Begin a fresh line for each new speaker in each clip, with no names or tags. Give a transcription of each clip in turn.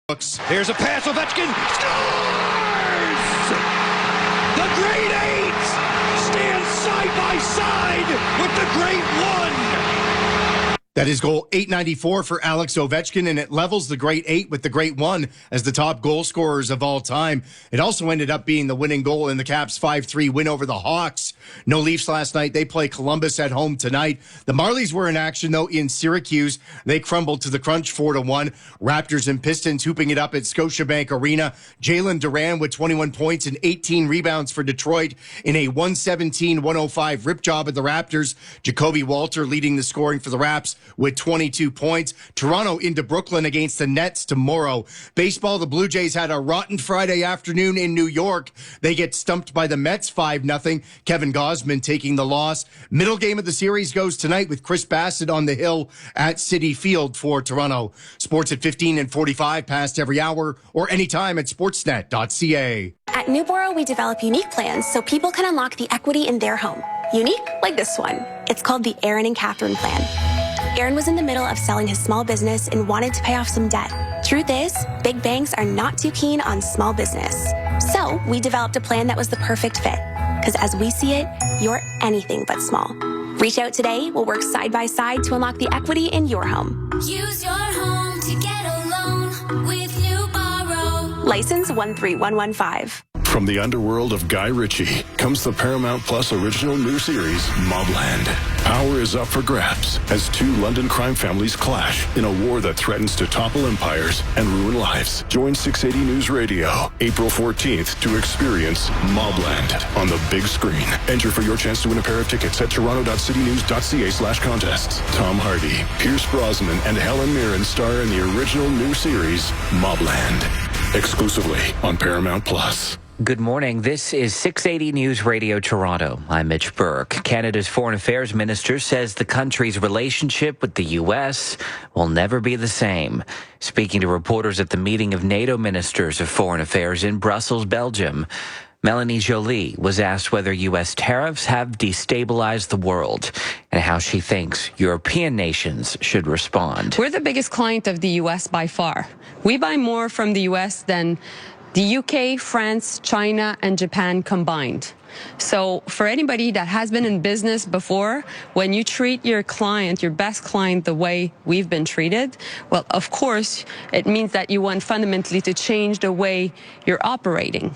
Here's a pass. Ovechkin scores! The Great Eight stand side by side with the Great One.
That is goal 894 for Alex Ovechkin, and it levels the Great Eight with the Great One as the top goal scorers of all time. It also ended up being the winning goal in the Caps' 5-3 win over the Hawks. No Leafs last night. They play Columbus at home tonight. The Marlies were in action, though, in Syracuse. They crumbled to the crunch 4-1. Raptors and Pistons hooping it up at Scotiabank Arena. Jalen Duran with 21 points and 18 rebounds for Detroit in a 117-105 rip job at the Raptors. Jacoby Walter leading the scoring for the Raps with 22 points. Toronto into Brooklyn against the Nets tomorrow. Baseball, the Blue Jays had a rotten Friday afternoon in New York. They get stumped by the Mets 5-0. Kevin Gausman taking the loss. Middle game of the series goes tonight with Chris Bassett on the hill at Citi Field for Toronto. Sports at 15 and 45 past every hour or anytime at sportsnet.ca.
At Newboro, we develop unique plans so people can unlock the equity in their home. Unique like this one. It's called the Aaron and Catherine Plan. Aaron was in the middle of selling his small business and wanted to pay off some debt. Truth is, big banks are not too keen on small business. So we developed a plan that was the perfect fit. Because as we see it, you're anything but small. Reach out today. We'll work side by side to unlock the equity in your home.
Use your home to get a loan with Newboro.
License 13115.
From the underworld of Guy Ritchie comes the Paramount Plus original new series, Mobland. Power is up for grabs as two London crime families clash in a war that threatens to topple empires and ruin lives. Join 680 News Radio April 14th to experience Mobland on the big screen. Enter for your chance to win a pair of tickets at toronto.citynews.ca/contests. Tom Hardy, Pierce Brosnan, and Helen Mirren star in the original new series, Mobland. Exclusively on Paramount Plus.
Good morning. This is 680 News Radio Toronto. I'm Mitch Burke. Canada's Foreign Affairs Minister says the country's relationship with the U.S. will never be the same. Speaking to reporters at the meeting of NATO ministers of foreign affairs in Brussels, Belgium, Melanie Joly was asked whether U.S. tariffs have destabilized the world and how she thinks European nations should respond.
We're the biggest client of the U.S. by far. We buy more from the U.S. than the UK, France, China, and Japan combined. So for anybody that has been in business before, when you treat your client, your best client, the way we've been treated, well, of course, it means that you want fundamentally to change the way you're operating.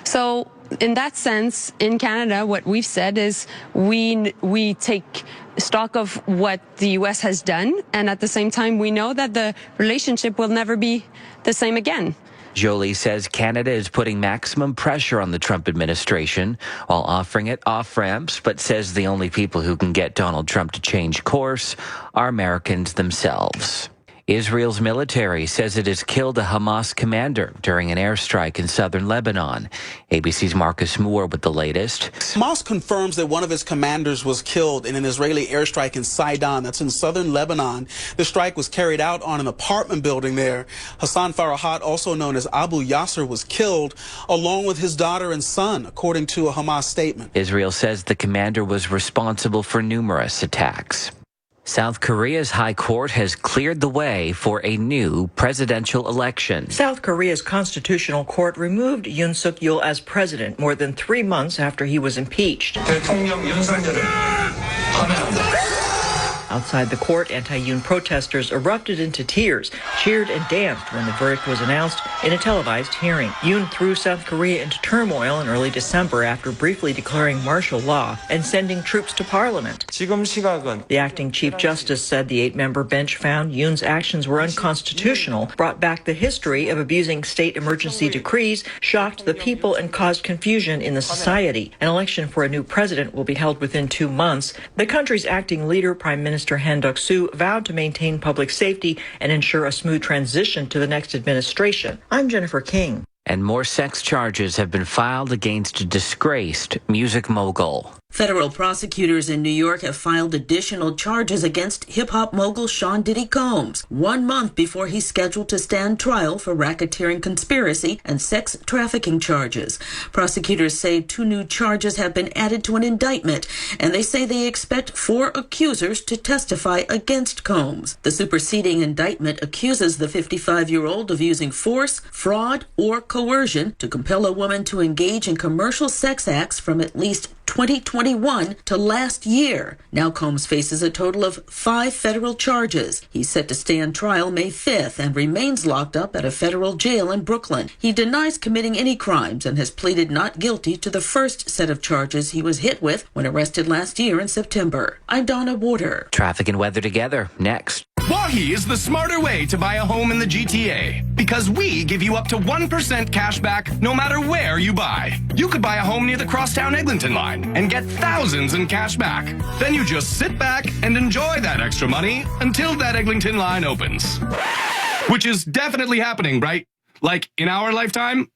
So in that sense, in Canada, what we've said is we take stock of what the U.S. has done, and at the same time, we know that the relationship will never be the same again.
Joly says Canada is putting maximum pressure on the Trump administration while offering it off-ramps, but says the only people who can get Donald Trump to change course are Americans themselves. Israel's military says it has killed a Hamas commander during an airstrike in southern Lebanon. ABC's Marcus Moore with the latest.
Hamas confirms that one of its commanders was killed in an Israeli airstrike in Sidon, that's in southern Lebanon. The strike was carried out on an apartment building there. Hassan Farahat, also known as Abu Yasser, was killed along with his daughter and son, according to a Hamas statement.
Israel says the commander was responsible for numerous attacks. South Korea's high court has cleared the way for a new presidential election.
South Korea's constitutional court removed Yoon Suk-yeol as president more than 3 months after he was impeached. Outside the court, anti-Yoon protesters erupted into tears, cheered and danced when the verdict was announced in a televised hearing. Yoon threw South Korea into turmoil in early December after briefly declaring martial law and sending troops to parliament. The acting chief justice said the 8-member bench found Yoon's actions were unconstitutional, brought back the history of abusing state emergency decrees, shocked the people, and caused confusion in the society. An election for a new president will be held within 2 months. The country's acting leader, Prime Minister Han Duck-soo, vowed to maintain public safety and ensure a smooth transition to the next administration. I'm Jennifer King.
And more sex charges have been filed against a disgraced music mogul.
Federal prosecutors in New York have filed additional charges against hip-hop mogul Sean Diddy Combs 1 month before he's scheduled to stand trial for racketeering conspiracy and sex trafficking charges. Prosecutors say 2 new charges have been added to an indictment, and they say they expect 4 accusers to testify against Combs. The superseding indictment accuses the 55-year-old of using force, fraud, or coercion to compel a woman to engage in commercial sex acts from at least 2021 to last year. Now Combs faces a total of 5 federal charges. He's set to stand trial May 5th and remains locked up at a federal jail in Brooklyn. He denies committing any crimes and has pleaded not guilty to the first set of charges he was hit with when arrested last year in September. I'm Donna Warder.
Traffic and weather together next.
Wahi is the smarter way to buy a home in the GTA because we give you up to 1% cash back no matter where you buy. You could buy a home near the Crosstown Eglinton line and get thousands in cash back. Then you just sit back and enjoy that extra money until that Eglinton line opens. Which is definitely happening, right? Like in our lifetime?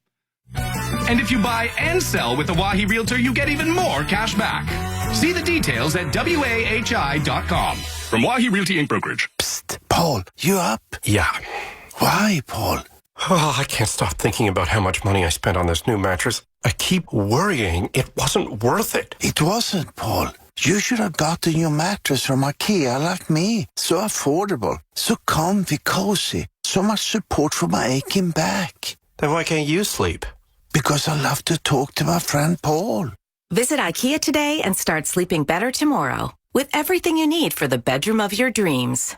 And if you buy and sell with a Wahi Realtor, you get even more cash back. See the details at wahi.com. From Wahi Realty Inc. Brokerage.
Psst, Paul, you up?
Yeah.
Why, Paul?
Oh, I can't stop thinking about how much money I spent on this new mattress. I keep worrying it wasn't worth it.
It wasn't, Paul. You should have gotten your mattress from IKEA like me. So affordable, so comfy, cozy, so much support for my aching back.
Then why can't you sleep?
Because I love to talk to my friend Paul.
Visit IKEA today and start sleeping better tomorrow with everything you need for the bedroom of your dreams.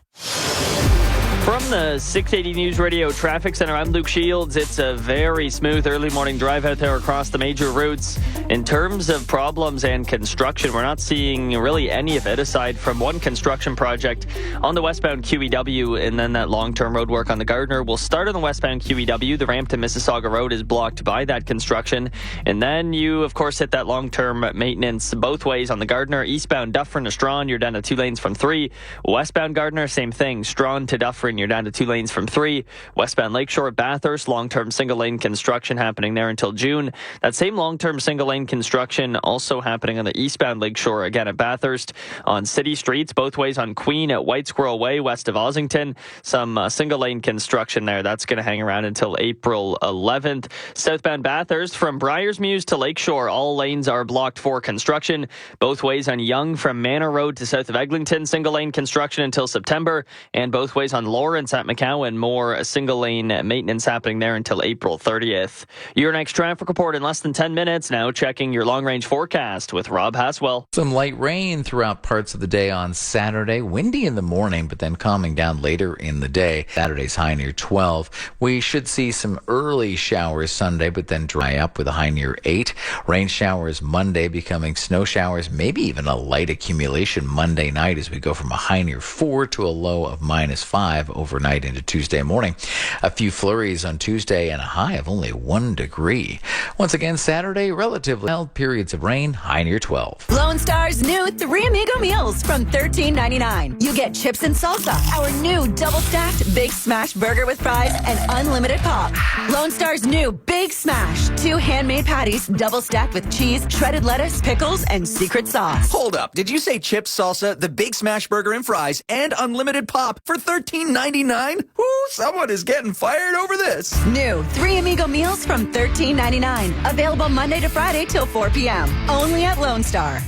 From the 680 News Radio Traffic Center, I'm Luke Shields. It's a very smooth early morning drive out there across the major routes. In terms of problems and construction, we're not seeing really any of it aside from one construction project on the westbound QEW and then that long-term road work on the Gardner. We'll start on the westbound QEW. The ramp to Mississauga Road is blocked by that construction. And then you, of course, hit that long-term maintenance both ways on the Gardner. Eastbound Dufferin to Strawn, you're down to 2 lanes from 3. Westbound Gardner, same thing. Strawn to Dufferin, you're down to 2 lanes from 3. Westbound Lakeshore, Bathurst, long-term single-lane construction happening there until June. That same long-term single-lane construction also happening on the eastbound Lakeshore, again at Bathurst. On city streets, both ways on Queen at White Squirrel Way, west of Ossington. Some single-lane construction there. That's going to hang around until April 11th. Southbound Bathurst, from Briarsmews to Lakeshore, all lanes are blocked for construction. Both ways on Yonge from Manor Road to south of Eglinton, single-lane construction until September. And both ways on Lawrence at McCowan, more single-lane maintenance happening there until April 30th. Your next traffic report in less than 10 minutes. Now checking your long-range forecast with Rob Haswell.
Some light rain throughout parts of the day on Saturday. Windy in the morning, but then calming down later in the day. Saturday's high near 12. We should see some early showers Sunday, but then dry up with a high near 8. Rain showers Monday, becoming snow showers, maybe even a light accumulation Monday night as we go from a high near 4 to a low of -5 overnight into Tuesday morning. A few flurries on Tuesday and a high of only 1 degree. Once again, Saturday, relatively mild periods of rain, high near 12.
Lone Star's new 3 Amigo meals from $13.99. You get chips and salsa, our new double-stacked Big Smash burger with fries, and unlimited pop. Lone Star's new Big Smash, 2 handmade patties, double-stacked with cheese, shredded lettuce, pickles, and secret sauce.
Hold up. Did you say chips, salsa, the Big Smash burger and fries, and unlimited pop for $13.99? Ooh, someone is getting fired over this.
New 3 Amigo meals from $13.99. Available Monday to Friday till 4 p.m. Only at Lone Star.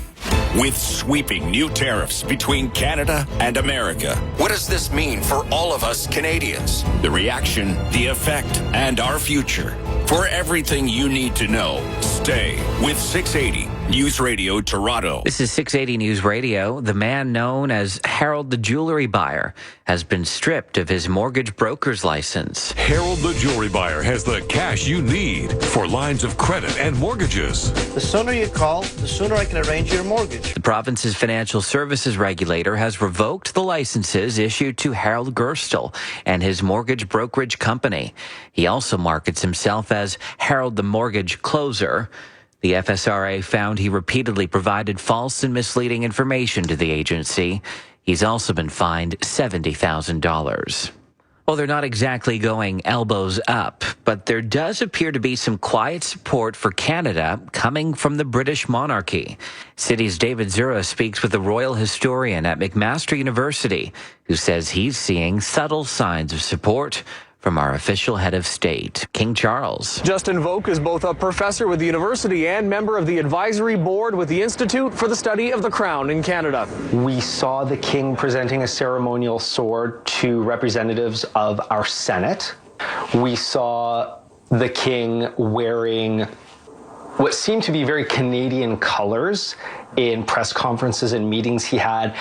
With sweeping new tariffs between Canada and America, what does this mean for all of us Canadians? The reaction, the effect, and our future. For everything you need to know, stay with 680 News Radio Toronto.
This is 680 News Radio. The man known as Harold the Jewelry Buyer has been stripped of his mortgage broker's license.
Harold the Jewelry Buyer has the cash you need for lines of credit and mortgages.
The sooner you call, the sooner I can arrange your mortgage.
The province's financial services regulator has revoked the licenses issued to Harold Gerstel and his mortgage brokerage company. He also markets himself as Harold the Mortgage Closer. The FSRA found he repeatedly provided false and misleading information to the agency. He's also been fined $70,000. Well, they're not exactly going elbows up, but there does appear to be some quiet support for Canada coming from the British monarchy. City's David Zura speaks with a royal historian at McMaster University, who says he's seeing subtle signs of support from our official head of state, King Charles.
Justin Volk is both a professor with the university and member of the advisory board with the Institute for the Study of the Crown in Canada.
We saw the king presenting a ceremonial sword to representatives of our Senate. We saw the king wearing what seemed to be very Canadian colors in press conferences and meetings he had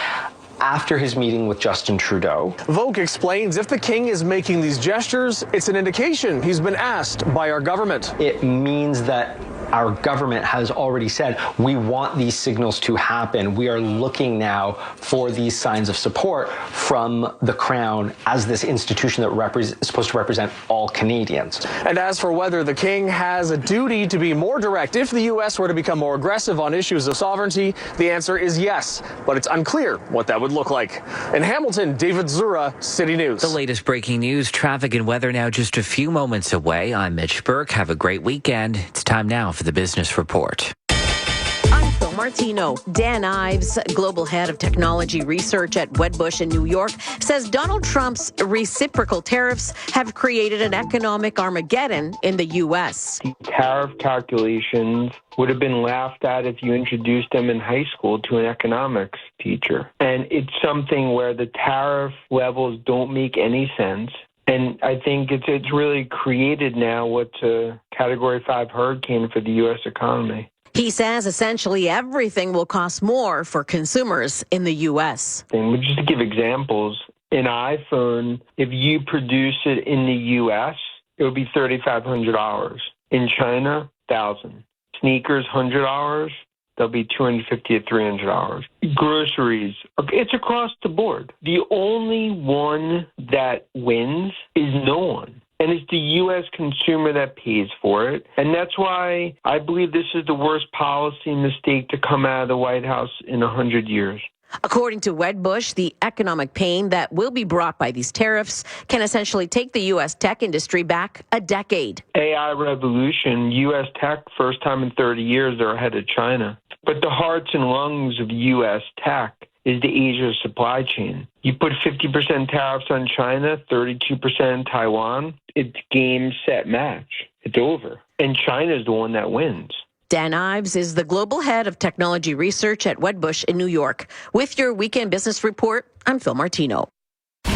after his meeting with Justin Trudeau.
Volk explains if the king is making these gestures, it's an indication he's been asked by our government.
It means that our government has already said, we want these signals to happen. We are looking now for these signs of support from the Crown as this institution that is supposed to represent all Canadians.
And as for whether the king has a duty to be more direct if the U.S. were to become more aggressive on issues of sovereignty, the answer is yes, but it's unclear what that would look like. In Hamilton, David Zura, City News.
The latest breaking news, traffic and weather now just a few moments away. I'm Mitch Burke. Have a great weekend. It's time now for the Business Report.
I'm Phil Martino. Dan Ives, global head of technology research at Wedbush in New York, says Donald Trump's reciprocal tariffs have created an economic Armageddon in the U.S.
Tariff calculations would have been laughed at if you introduced them in high school to an economics teacher. And it's something where the tariff levels don't make any sense. And I think it's really created now what's a Category 5 hurricane for the U.S. economy.
He says essentially everything will cost more for consumers in the U.S.
And just to give examples, an iPhone, if you produce it in the U.S., it would be $3,500. In China, $1,000. Sneakers, $100. They'll be $250 to $300. Groceries, it's across the board. The only one that wins is no one. And it's the U.S. consumer that pays for it. And that's why I believe this is the worst policy mistake to come out of the White House in 100 years.
According to Wedbush, the economic pain that will be brought by these tariffs can essentially take the U.S. tech industry back a decade.
AI revolution, U.S. tech, first time in 30 years, they're ahead of China. But the hearts and lungs of U.S. tech is the Asia supply chain. You put 50% tariffs on China, 32% on Taiwan, it's game, set, match. It's over. And China is the one that wins.
Dan Ives is the global head of technology research at Wedbush in New York. With your weekend business report, I'm Phil Martino.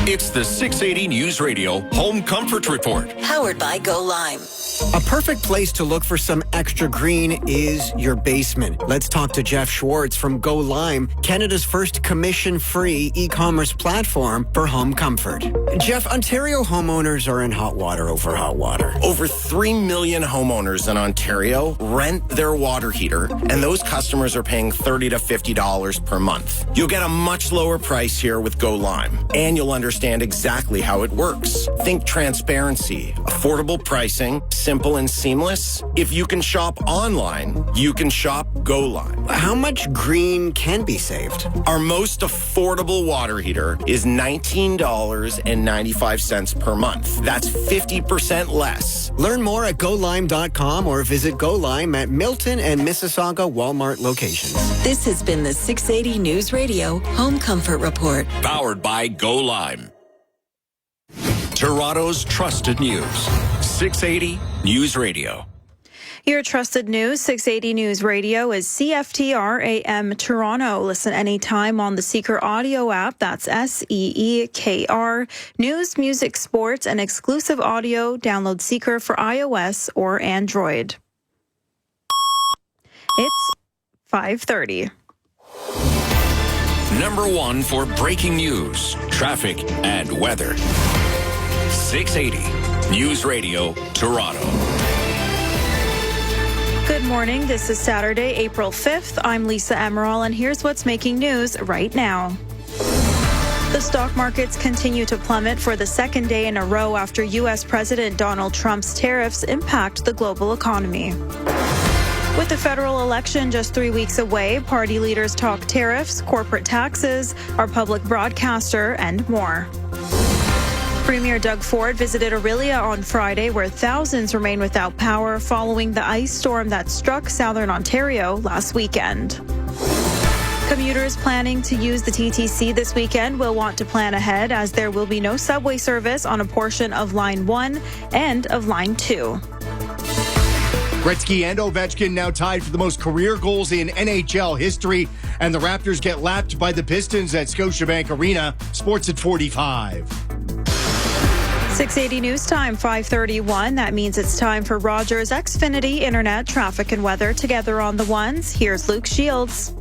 It's the 680 News Radio Home Comfort Report.
Powered by Go Lime.
A perfect place to look for some extra green is your basement. Let's talk to Jeff Schwartz from Go Lime, Canada's first commission-free e-commerce platform for home comfort. Jeff, Ontario homeowners are in hot water over hot water.
Over 3 million homeowners in Ontario rent their water heater, and those customers are paying $30 to $50 per month. You'll get a much lower price here with Go Lime, and you'll understand exactly how it works. Think transparency, affordable pricing, simple and seamless. If you can shop online, you can shop Go Lime.
How much green can be saved?
Our most affordable water heater is $19.95 per month. That's 50% less.
Learn more at golime.com or visit Go Lime at Milton and Mississauga Walmart locations.
This has been the 680 News Radio Home Comfort Report.
Powered by Go Lime. Toronto's trusted news. 680 News Radio.
Your trusted news, 680 News Radio, is CFTR AM Toronto. Listen anytime on the Seeker audio app. That's SEEKR. News, music, sports, and exclusive audio. Download Seeker for iOS or Android. It's 5:30.
Number one for breaking news, traffic, and weather. 680 News Radio, Toronto.
Good morning. This is Saturday, April 5th. I'm Lisa Emerald, and here's what's making news right now. The stock markets continue to plummet for the second day in a row after U.S. President Donald Trump's tariffs impact the global economy. With the federal election just 3 weeks away, party leaders talk tariffs, corporate taxes, our public broadcaster, and more. Premier Doug Ford visited Orillia on Friday, where thousands remain without power following the ice storm that struck southern Ontario last weekend. Commuters planning to use the TTC this weekend will want to plan ahead, as there will be no subway service on a portion of Line 1 and of Line 2.
Gretzky and Ovechkin now tied for the most career goals in NHL history, and the Raptors get lapped by the Pistons at Scotiabank Arena. Sports at 45.
680 news time, 5:31. That means it's time for Rogers Xfinity Internet traffic and weather together on the ones. Here's Luke Shields.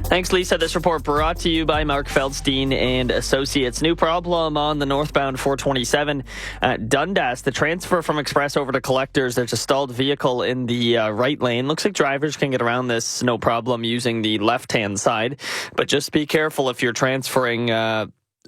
Thanks, Lisa. This report brought to you by Mark Feldstein and Associates. New problem on the northbound 427 at Dundas. The transfer from Express over to Collectors. There's a stalled vehicle in the right lane. Looks like drivers can get around this no problem using the left-hand side. But just be careful if you're transferring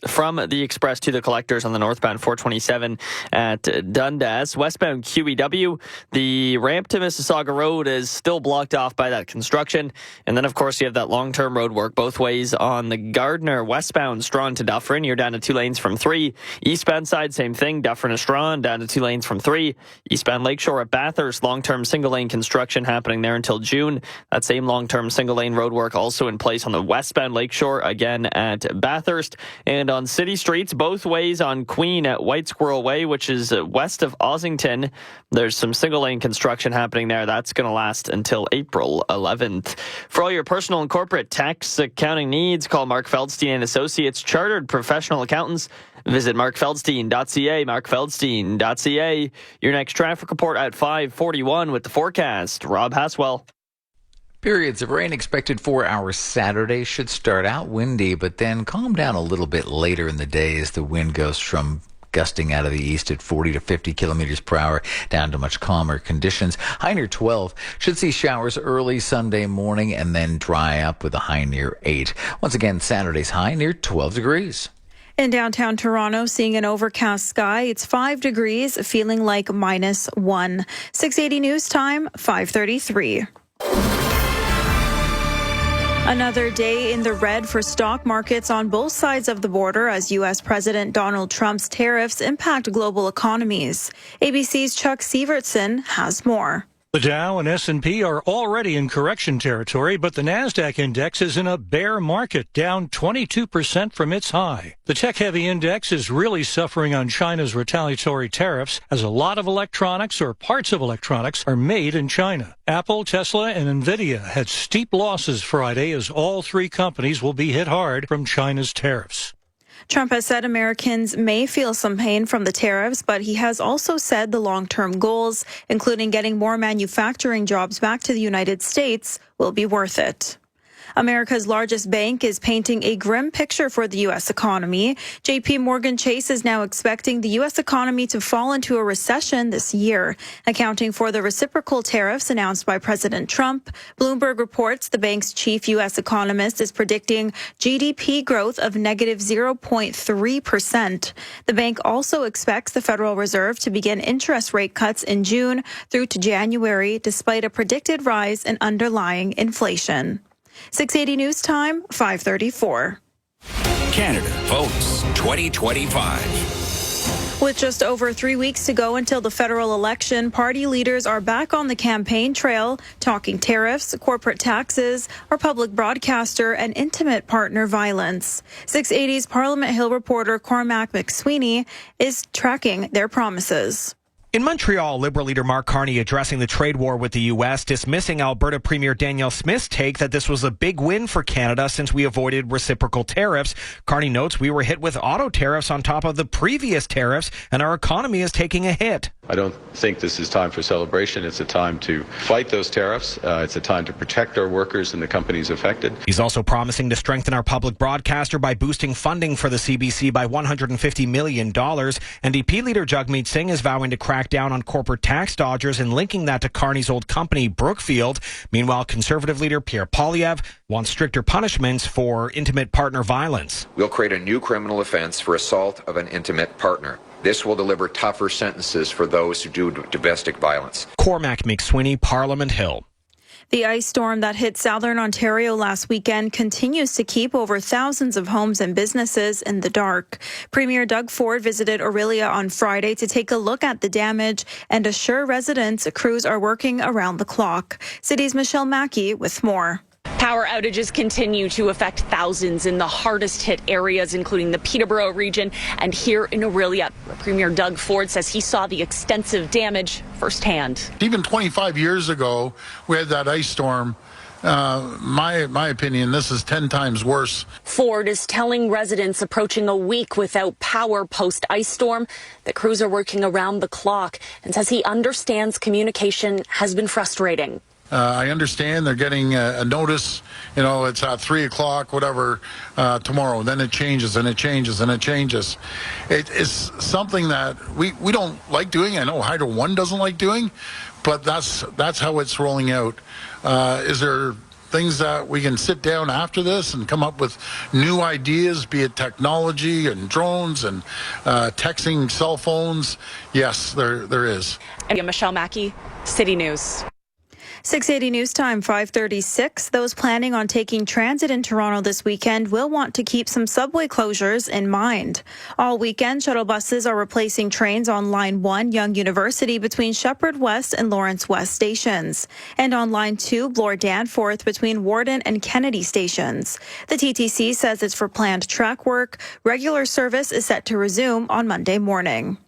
from the Express to the Collectors on the northbound 427 at Dundas. Westbound QEW, the ramp to Mississauga Road is still blocked off by that construction. And then, of course, you have that long-term road work both ways on the Gardner westbound Strawn to Dufferin. You're down to 2 lanes from 3. Eastbound side, same thing. Dufferin to Strawn, down to 2 lanes from 3. Eastbound Lakeshore at Bathurst, long-term single-lane construction happening there until June. That same long-term single-lane road work also in place on the westbound Lakeshore, again at Bathurst. And on city streets, both ways on Queen at White Squirrel Way, which is west of Ossington. There's some single-lane construction happening there. That's going to last until April 11th. For all your personal and corporate tax accounting needs, call Mark Feldstein and Associates, chartered professional accountants. Visit markfeldstein.ca, markfeldstein.ca. Your next traffic report at 5:41 with the forecast. Rob Haswell.
Periods of rain expected for our Saturday. Should start out windy, but then calm down a little bit later in the day as the wind goes from gusting out of the east at 40 to 50 kilometers per hour down to much calmer conditions. High near 12. Should see showers early Sunday morning and then dry up with a high near 8. Once again, Saturday's high near 12 degrees.
In downtown Toronto, seeing an overcast sky. It's 5 degrees, feeling like -1. 680 news time, 5:33. Another day in the red for stock markets on both sides of the border as U.S. President Donald Trump's tariffs impact global economies. ABC's Chuck Sievertson has more.
The Dow and S&P are already in correction territory, but the Nasdaq index is in a bear market, down 22% from its high. The tech-heavy index is really suffering on China's retaliatory tariffs, as a lot of electronics or parts of electronics are made in China. Apple, Tesla, and Nvidia had steep losses Friday, as all three companies will be hit hard from China's tariffs.
Trump has said Americans may feel some pain from the tariffs, but he has also said the long-term goals, including getting more manufacturing jobs back to the United States, will be worth it. America's largest bank is painting a grim picture for the U.S. economy. J.P. Morgan Chase is now expecting the U.S. economy to fall into a recession this year, accounting for the reciprocal tariffs announced by President Trump. Bloomberg reports the bank's chief U.S. economist is predicting GDP growth of negative 0.3%. The bank also expects the Federal Reserve to begin interest rate cuts in June through to January, despite a predicted rise in underlying inflation. 680 news time, 5:34.
Canada votes 2025.
With just over 3 weeks to go until the federal election, party leaders are back on the campaign trail, talking tariffs, corporate taxes, our public broadcaster, and intimate partner violence. 680's Parliament Hill reporter Cormac McSweeney is tracking their promises.
In Montreal, Liberal leader Mark Carney addressing the trade war with the U.S., dismissing Alberta Premier Danielle Smith's take that this was a big win for Canada since we avoided reciprocal tariffs. Carney notes we were hit with auto tariffs on top of the previous tariffs, and our economy is taking a hit.
I don't think this is time for celebration. It's a time to fight those tariffs. It's a time to protect our workers and the companies affected.
He's also promising to strengthen our public broadcaster by boosting funding for the CBC by $150 million. NDP leader Jagmeet Singh is vowing to crack down on corporate tax dodgers and linking that to Carney's old company, Brookfield. Meanwhile, Conservative leader Pierre Poilievre wants stricter punishments for intimate partner violence.
We'll create a new criminal offense for assault of an intimate partner. This will deliver tougher sentences for those who do domestic violence.
Cormac McSweeney, Parliament Hill.
The ice storm that hit southern Ontario last weekend continues to keep over thousands of homes and businesses in the dark. Premier Doug Ford visited Orillia on Friday to take a look at the damage and assure residents crews are working around the clock. City's Michelle Mackey with more.
Power outages continue to affect thousands in the hardest hit areas, including the Peterborough region and here in Orillia. Premier Doug Ford says he saw the extensive damage firsthand.
Even 25 years ago, we had that ice storm. My opinion, this is 10 times worse.
Ford is telling residents approaching a week without power post ice storm that crews are working around the clock, and says he understands communication has been frustrating.
I understand they're getting a notice, it's at 3 o'clock, whatever, tomorrow. Then it changes and it changes and it changes. It is something that we don't like doing. I know Hydro One doesn't like doing, but that's how it's rolling out. Is there things that we can sit down after this and come up with new ideas, be it technology and drones and texting cell phones? Yes, there is.
And Michelle Mackey, City News.
680 News Time, 5:36. Those planning on taking transit in Toronto this weekend will want to keep some subway closures in mind. All weekend, shuttle buses are replacing trains on Line 1, Yonge University, between Shepherd West and Lawrence West stations, and on Line 2, Bloor Danforth, between Warden and Kennedy stations. The TTC says it's for planned track work. Regular service is set to resume on Monday morning.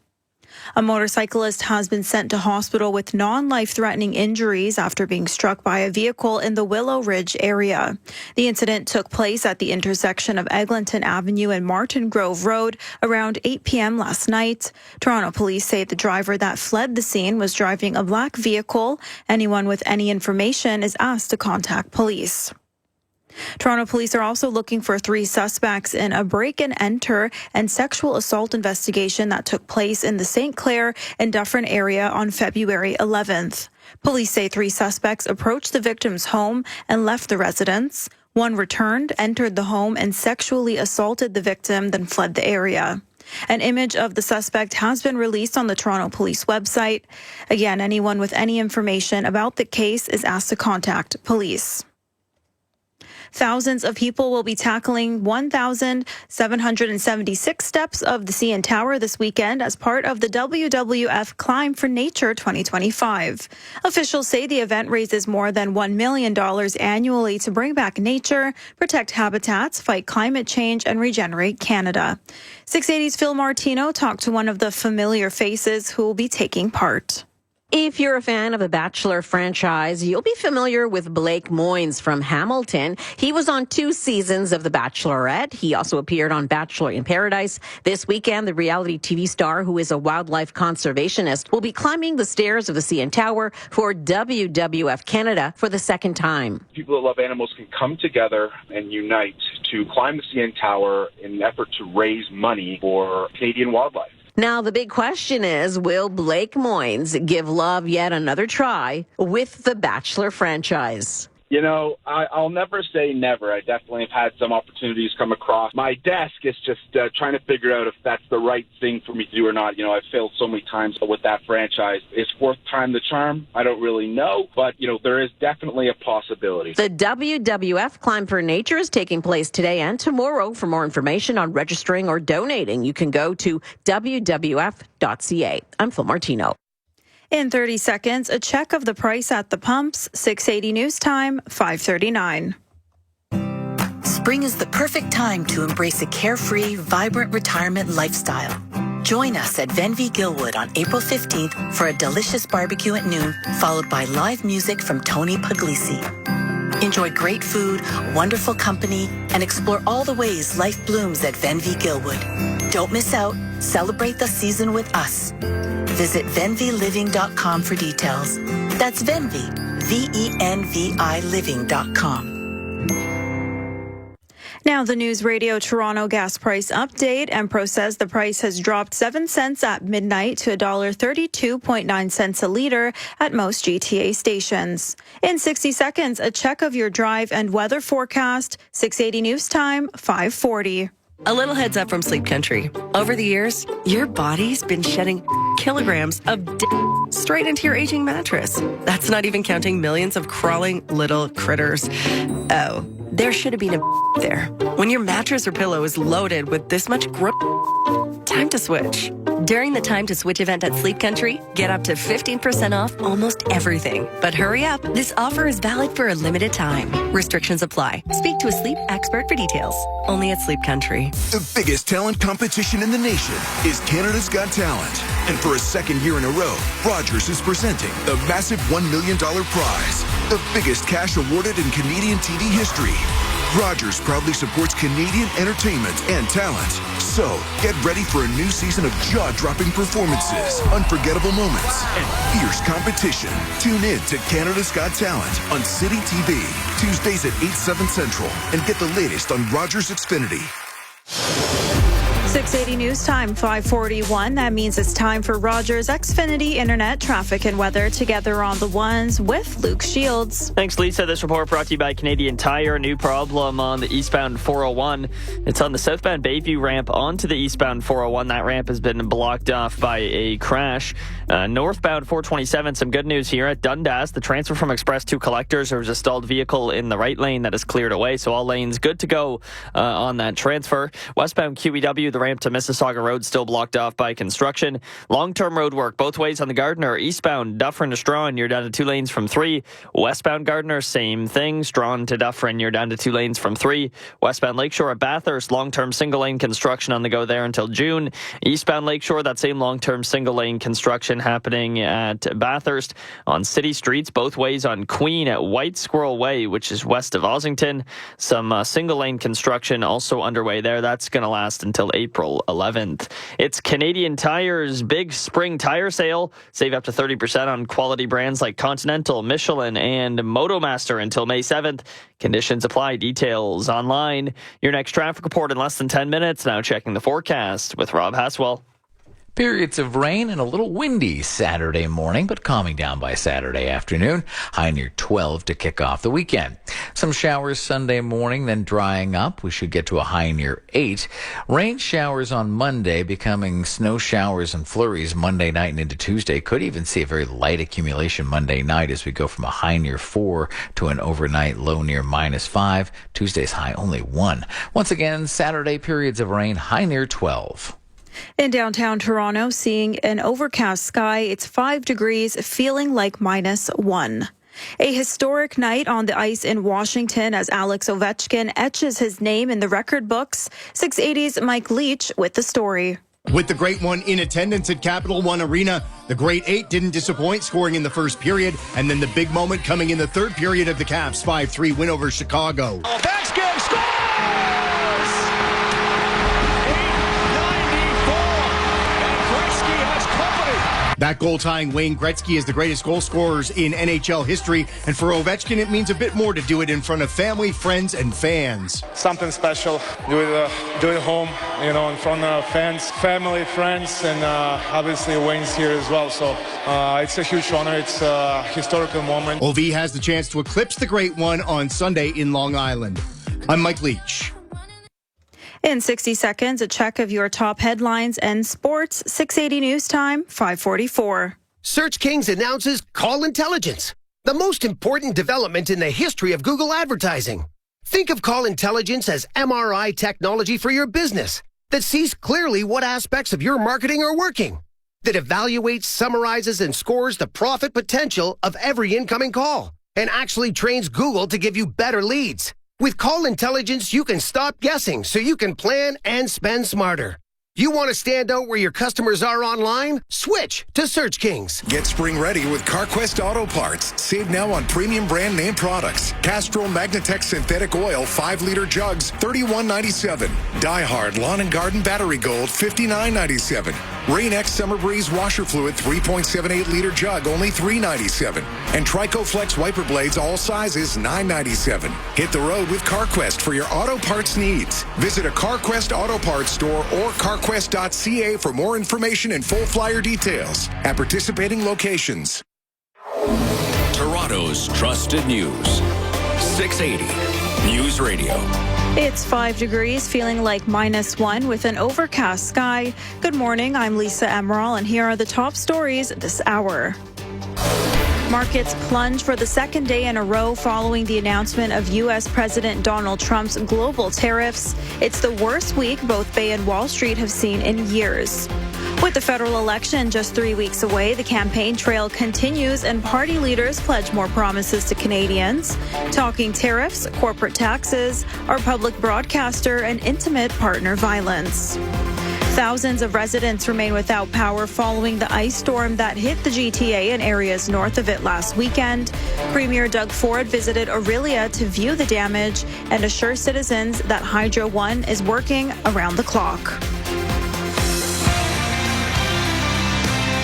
A motorcyclist has been sent to hospital with non-life-threatening injuries after being struck by a vehicle in the Willow Ridge area. The incident took place at the intersection of Eglinton Avenue and Martin Grove Road around 8 p.m. last night. Toronto police say the driver that fled the scene was driving a black vehicle. Anyone with any information is asked to contact police. Toronto police are also looking for 3 suspects in a break-and-enter and sexual assault investigation that took place in the St. Clair and Dufferin area on February 11th. Police say 3 suspects approached the victim's home and left the residence. One returned, entered the home, and sexually assaulted the victim, then fled the area. An image of the suspect has been released on the Toronto Police website. Again, anyone with any information about the case is asked to contact police. Thousands of people will be tackling 1,776 steps of the CN Tower this weekend as part of the WWF Climb for Nature 2025. Officials say the event raises more than $1 million annually to bring back nature, protect habitats, fight climate change, and regenerate Canada. 680's Phil Martino talked to one of the familiar faces who will be taking part.
If you're a fan of the Bachelor franchise, you'll be familiar with Blake Moynes from Hamilton. He was on 2 seasons of The Bachelorette. He also appeared on Bachelor in Paradise. This weekend, the reality TV star, who is a wildlife conservationist, will be climbing the stairs of the CN Tower for WWF Canada for the 2nd time.
People that love animals can come together and unite to climb the CN Tower in an effort to raise money for Canadian wildlife.
Now, the big question is, will Blake Moynes give love yet another try with the Bachelor franchise?
You know, I'll never say never. I definitely have had some opportunities come across my desk. It's just trying to figure out if that's the right thing for me to do or not. You know, I've failed so many times with that franchise. Is 4th time the charm? I don't really know. But, there is definitely a possibility.
The WWF Climb for Nature is taking place today and tomorrow. For more information on registering or donating, you can go to wwf.ca. I'm Phil Martino.
In 30 seconds, a check of the price at the pumps. 680 News Time, 5:39.
Spring is the perfect time to embrace a carefree, vibrant retirement lifestyle. Join us at Venvi Gilwood on April 15th for a delicious barbecue at noon, followed by live music from Tony Puglisi. Enjoy great food, wonderful company, and explore all the ways life blooms at Venvi Gilwood. Don't miss out. Celebrate the season with us. Visit venviliving.com for details. That's Venvi, VENVI living.com.
Now the News Radio Toronto gas price update. Empro says the price has dropped 7 cents at midnight to $1.32.9 a litre at most GTA stations. In 60 seconds, a check of your drive and weather forecast. 680 News Time, 540.
A little heads up from Sleep Country. Over the years, your body's been shedding kilograms of straight into your aging mattress. That's not even counting millions of crawling little critters. Oh, there should have been a there. When your mattress or pillow is loaded with this much time to switch. During the Time to Switch event at Sleep Country, get up to 15% off almost everything. But hurry up, this offer is valid for a limited time. Restrictions apply. Speak to a sleep expert for details. Only at Sleep Country.
The biggest talent competition in the nation is Canada's Got Talent. And for a second year in a row, Rogers is presenting the massive $1 million prize, the biggest cash awarded in Canadian TV history. Rogers proudly supports Canadian entertainment and talent. So, get ready for a new season of jaw-dropping performances, unforgettable moments, and fierce competition. Tune in to Canada's Got Talent on City TV, Tuesdays at 8, 7 Central, and get the latest on Rogers Xfinity.
680 News Time, 541. That means it's time for Rogers Xfinity Internet traffic and weather together on the ones with Luke Shields.
Thanks, Lisa. This report brought to you by Canadian Tire. A new problem on the eastbound 401. It's on the southbound Bayview ramp onto the eastbound 401. That ramp has been blocked off by a crash. Northbound 427, some good news here at Dundas. The transfer from Express to Collectors, there was a stalled vehicle in the right lane that is cleared away, so all lanes good to go on that transfer. Westbound QEW, the ramp to Mississauga Road still blocked off by construction. Long-term road work both ways on the Gardiner. Eastbound Dufferin to Strawn, you're down to 2 lanes from 3. Westbound Gardiner, same thing. Strawn to Dufferin, you're down to 2 lanes from 3. Westbound Lakeshore at Bathurst, long-term single-lane construction on the go there until June. Eastbound Lakeshore, that same long-term single-lane construction happening at Bathurst. On city streets, both ways on Queen at White Squirrel Way, which is west of Ossington. Some single-lane construction also underway there. That's going to last until April 11th. It's Canadian Tire's big spring tire sale. Save up to 30% on quality brands like Continental, Michelin, and Motomaster until May 7th. Conditions apply. Details online. Your next traffic report in less than 10 minutes. Now checking the forecast with Rob Haswell.
Periods of rain and a little windy Saturday morning, but calming down by Saturday afternoon. High near 12 to kick off the weekend. Some showers Sunday morning, then drying up. We should get to a high near 8. Rain showers on Monday, becoming snow showers and flurries Monday night and into Tuesday. Could even see a very light accumulation Monday night as we go from a high near 4 to an overnight low near -5. Tuesday's high only 1. Once again, Saturday periods of rain, high near 12.
In downtown Toronto, seeing an overcast sky, it's 5 degrees, feeling like -1. A historic night on the ice in Washington as Alex Ovechkin etches his name in the record books. 680's Mike Leach with the story.
With the Great One in attendance at Capital One Arena, the Great Eight didn't disappoint, scoring in the first period, and then the big moment coming in the third period of the Caps' 5-3 win over Chicago.
Ovechkin scores!
That goal tying Wayne Gretzky is the greatest goal scorers in NHL history, and for Ovechkin it means a bit more to do it in front of family, friends, and fans.
Something special, do it home, in front of fans, family, friends, and obviously Wayne's here as well, so it's a huge honor, it's a historical moment.
OV has the chance to eclipse the Great One on Sunday in Long Island. I'm Mike Leach.
In 60 seconds, a check of your top headlines and sports. 680 News Time, 544.
Search Kings announces Call Intelligence, the most important development in the history of Google advertising. Think of Call Intelligence as MRI technology for your business that sees clearly what aspects of your marketing are working, that evaluates, summarizes, and scores the profit potential of every incoming call, and actually trains Google to give you better leads. With Call Intelligence, you can stop guessing so you can plan and spend smarter. You want to stand out where your customers are online? Switch to Search Kings.
Get spring ready with CarQuest Auto Parts. Save now on premium brand name products. Castrol Magnatech Synthetic Oil 5-liter jugs, $31.97. Die Hard Lawn and Garden Battery Gold, $59.97. Rain-X Summer Breeze Washer Fluid 3.78-liter jug, only $3.97. And Trico Flex Wiper Blades, all sizes, $9.97. Hit the road with CarQuest for your auto parts needs. Visit a CarQuest Auto Parts store or CarQuest.ca for more information and full flyer details at participating locations.
Toronto's trusted news. 680 News Radio.
It's 5 degrees, feeling like -1 with an overcast sky. Good morning, I'm Lisa Emerald, and here are the top stories this hour. Markets plunge for the second day in a row following the announcement of U.S. President Donald Trump's global tariffs. It's the worst week both Bay and Wall Street have seen in years. With the federal election just 3 weeks away, the campaign trail continues and party leaders pledge more promises to Canadians. Talking tariffs, corporate taxes, our public broadcaster, and intimate partner violence. Thousands of residents remain without power following the ice storm that hit the GTA and areas north of it last weekend. Premier Doug Ford visited Orillia to view the damage and assure citizens that Hydro One is working around the clock.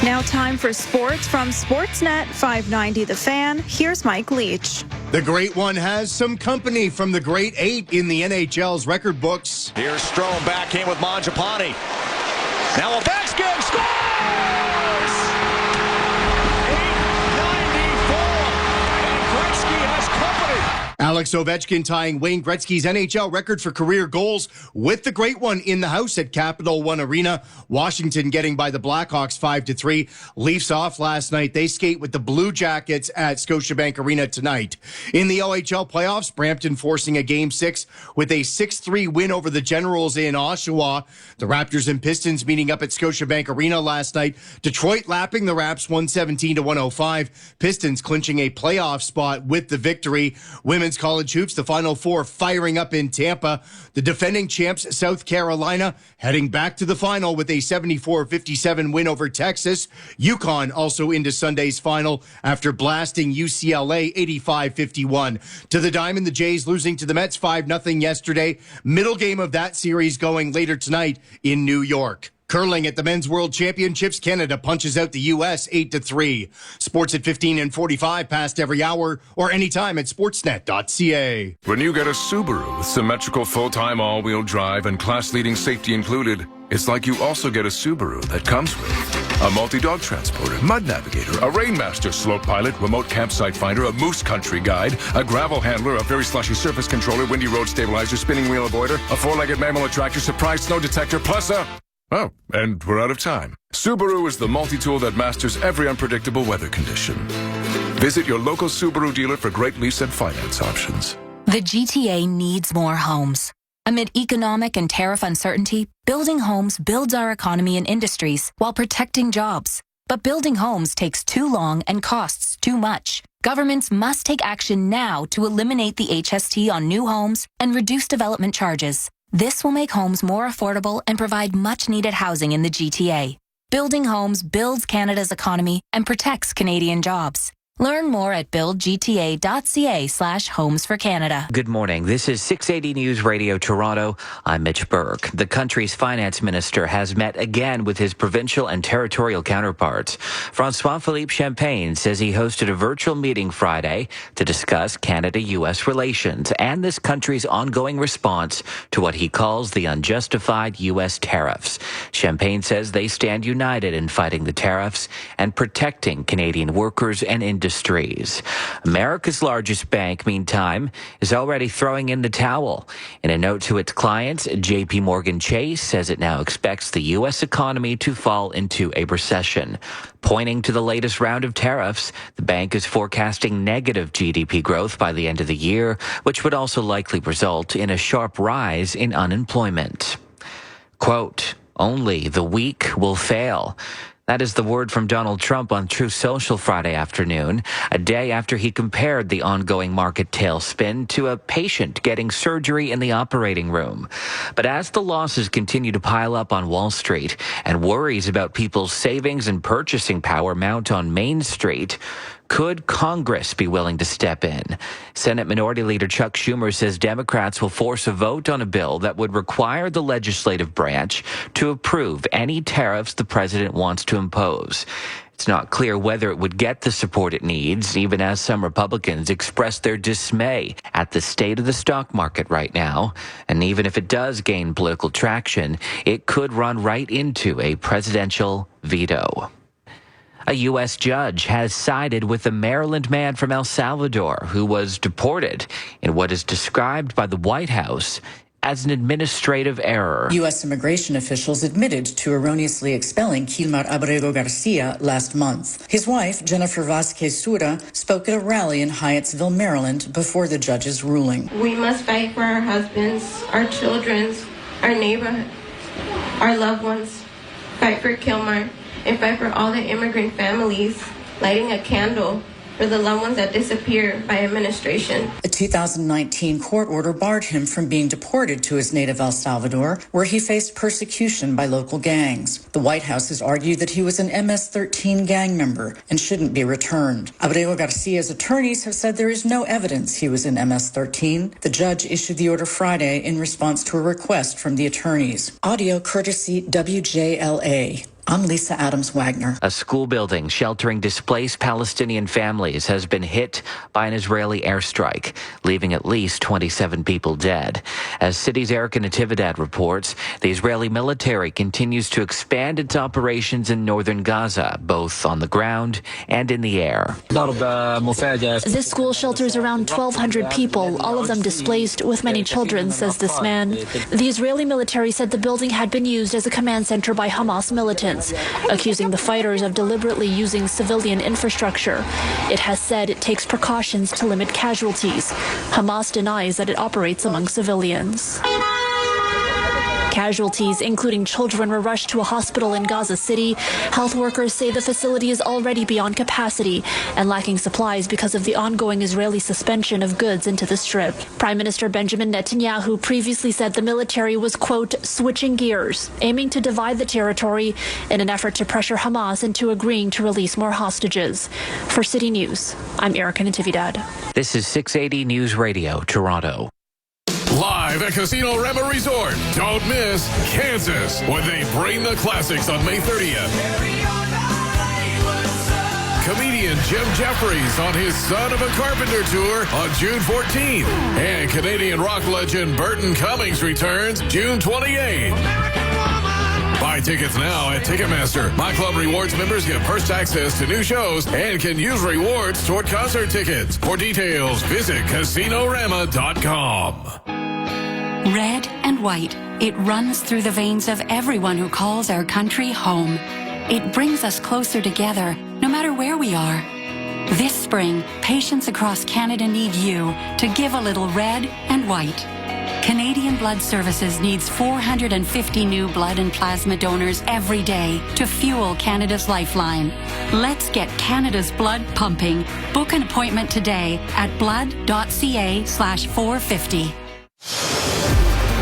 Now time for sports from Sportsnet 590 The Fan. Here's Mike Leach.
The Great One has some company from the Great Eight in the NHL's record books.
Here's Strome back in with Mangiapane. Now Ovechkin scores! 894, and Gretzky has company.
Alex Ovechkin tying Wayne Gretzky's NHL record for career goals with the Great One in the house at Capital One Arena. Washington getting by the Blackhawks 5-3. Leafs off last night. They skate with the Blue Jackets at Scotiabank Arena tonight. In the OHL playoffs, Brampton forcing a Game 6 with a 6-3 win over the Generals in Oshawa. The Raptors and Pistons meeting up at Scotiabank Arena last night. Detroit lapping the Raps 117-105. Pistons clinching a playoff spot with the victory. Women's college hoops, the Final Four firing up in Tampa. The defending champs, South Carolina, heading back to the final with a 74-57 win over Texas. UConn also into Sunday's final after blasting UCLA 85-51. To the Diamond, the Jays losing to the Mets 5-0 yesterday. Middle game of that series going later tonight in New York. Curling at the Men's World Championships, Canada punches out the U.S. 8-3. Sports at 15 and 45 past every hour or anytime at sportsnet.ca.
When you get a Subaru with symmetrical full-time all-wheel drive and class-leading safety included, it's like you also get a Subaru that comes with a multi-dog transporter, mud navigator, a Rainmaster slope pilot, remote campsite finder, a moose country guide, a gravel handler, a very slushy surface controller, windy road stabilizer, spinning wheel avoider, a four-legged mammal attractor, surprise snow detector, plus a... Oh, and we're out of time. Subaru is the multi-tool that masters every unpredictable weather condition. Visit your local Subaru dealer for great lease and finance options.
The GTA needs more homes. Amid economic and tariff uncertainty, building homes builds our economy and industries while protecting jobs. But building homes takes too long and costs too much. Governments must take action now to eliminate the HST on new homes and reduce development charges. This will make homes more affordable and provide much-needed housing in the GTA. Building homes builds Canada's economy and protects Canadian jobs. Learn more at buildgta.ca/Homes for Canada.
Good morning. This is 680 News Radio Toronto. I'm Mitch Burke. The country's finance minister has met again with his provincial and territorial counterparts. François-Philippe Champagne says he hosted a virtual meeting Friday to discuss Canada-U.S. relations and this country's ongoing response to what he calls the unjustified U.S. tariffs. Champagne says they stand united in fighting the tariffs and protecting Canadian workers and industries. America's largest bank, meantime, is already throwing in the towel. In a note to its clients, J.P. Morgan Chase says it now expects the U.S. economy to fall into a recession. Pointing to the latest round of tariffs, the bank is forecasting negative GDP growth by the end of the year, which would also likely result in a sharp rise in unemployment. Quote, "Only the weak will fail." That is the word from Donald Trump on Truth Social Friday afternoon, a day after he compared the ongoing market tailspin to a patient getting surgery in the operating room. But as the losses continue to pile up on Wall Street and worries about people's savings and purchasing power mount on Main Street, could Congress be willing to step in? Senate Minority Leader Chuck Schumer says Democrats will force a vote on a bill that would require the legislative branch to approve any tariffs the president wants to impose. It's not clear whether it would get the support it needs, even as some Republicans express their dismay at the state of the stock market right now. And even if it does gain political traction, it could run right into a presidential veto. A U.S. judge has sided with the Maryland man from El Salvador who was deported in what is described by the White House as an administrative error.
U.S. immigration officials admitted to erroneously expelling Kilmar Abrego Garcia last month. His wife, Jennifer Vasquez Sura, spoke at a rally in Hyattsville, Maryland, before the judge's ruling.
We must fight for our husbands, our children's, our neighborhood, our loved ones. Fight for Kilmar and fight for all the immigrant families, lighting a candle for the loved ones that disappeared by administration.
A 2019 court order barred him from being deported to his native El Salvador, where he faced persecution by local gangs. The White House has argued that he was an MS-13 gang member and shouldn't be returned. Abrego Garcia's attorneys have said there is no evidence he was in MS-13. The judge issued the order Friday in response to a request from the attorneys. Audio courtesy WJLA. I'm Lisa Adams Wagner.
A school building sheltering displaced Palestinian families has been hit by an Israeli airstrike, leaving at least 27 people dead. As City's Erica Natividad reports, the Israeli military continues to expand its operations in northern Gaza, both on the ground and in the air.
This school shelters around 1,200 people, all of them displaced, with many children, says this man. The Israeli military said the building had been used as a command center by Hamas militants, accusing the fighters of deliberately using civilian infrastructure. It has said it takes precautions to limit casualties. Hamas denies that it operates among civilians. Casualties, including children, were rushed to a hospital in Gaza City. Health workers say the facility is already beyond capacity and lacking supplies because of the ongoing Israeli suspension of goods into the Strip. Prime Minister Benjamin Netanyahu previously said the military was, quote, switching gears, aiming to divide the territory in an effort to pressure Hamas into agreeing to release more hostages. For City News, I'm Erica Natividad.
This is 680 News Radio, Toronto.
Live at Casino Rema Resort. Don't miss Kansas when they bring the classics on May 30th. Comedian Jim Jeffries on his Son of a Carpenter tour on June 14th. And Canadian rock legend Burton Cummings returns June 28th. Buy tickets now at Ticketmaster. My Club Rewards members get first access to new shows and can use rewards toward concert tickets. For details, visit CasinoRama.com.
Red and white, it runs through the veins of everyone who calls our country home. It brings us closer together, no matter where we are. This spring, patients across Canada need you to give a little red and white. Canadian Blood Services needs 450 new blood and plasma donors every day to fuel Canada's lifeline. Let's get Canada's blood pumping. Book an appointment today at blood.ca/450.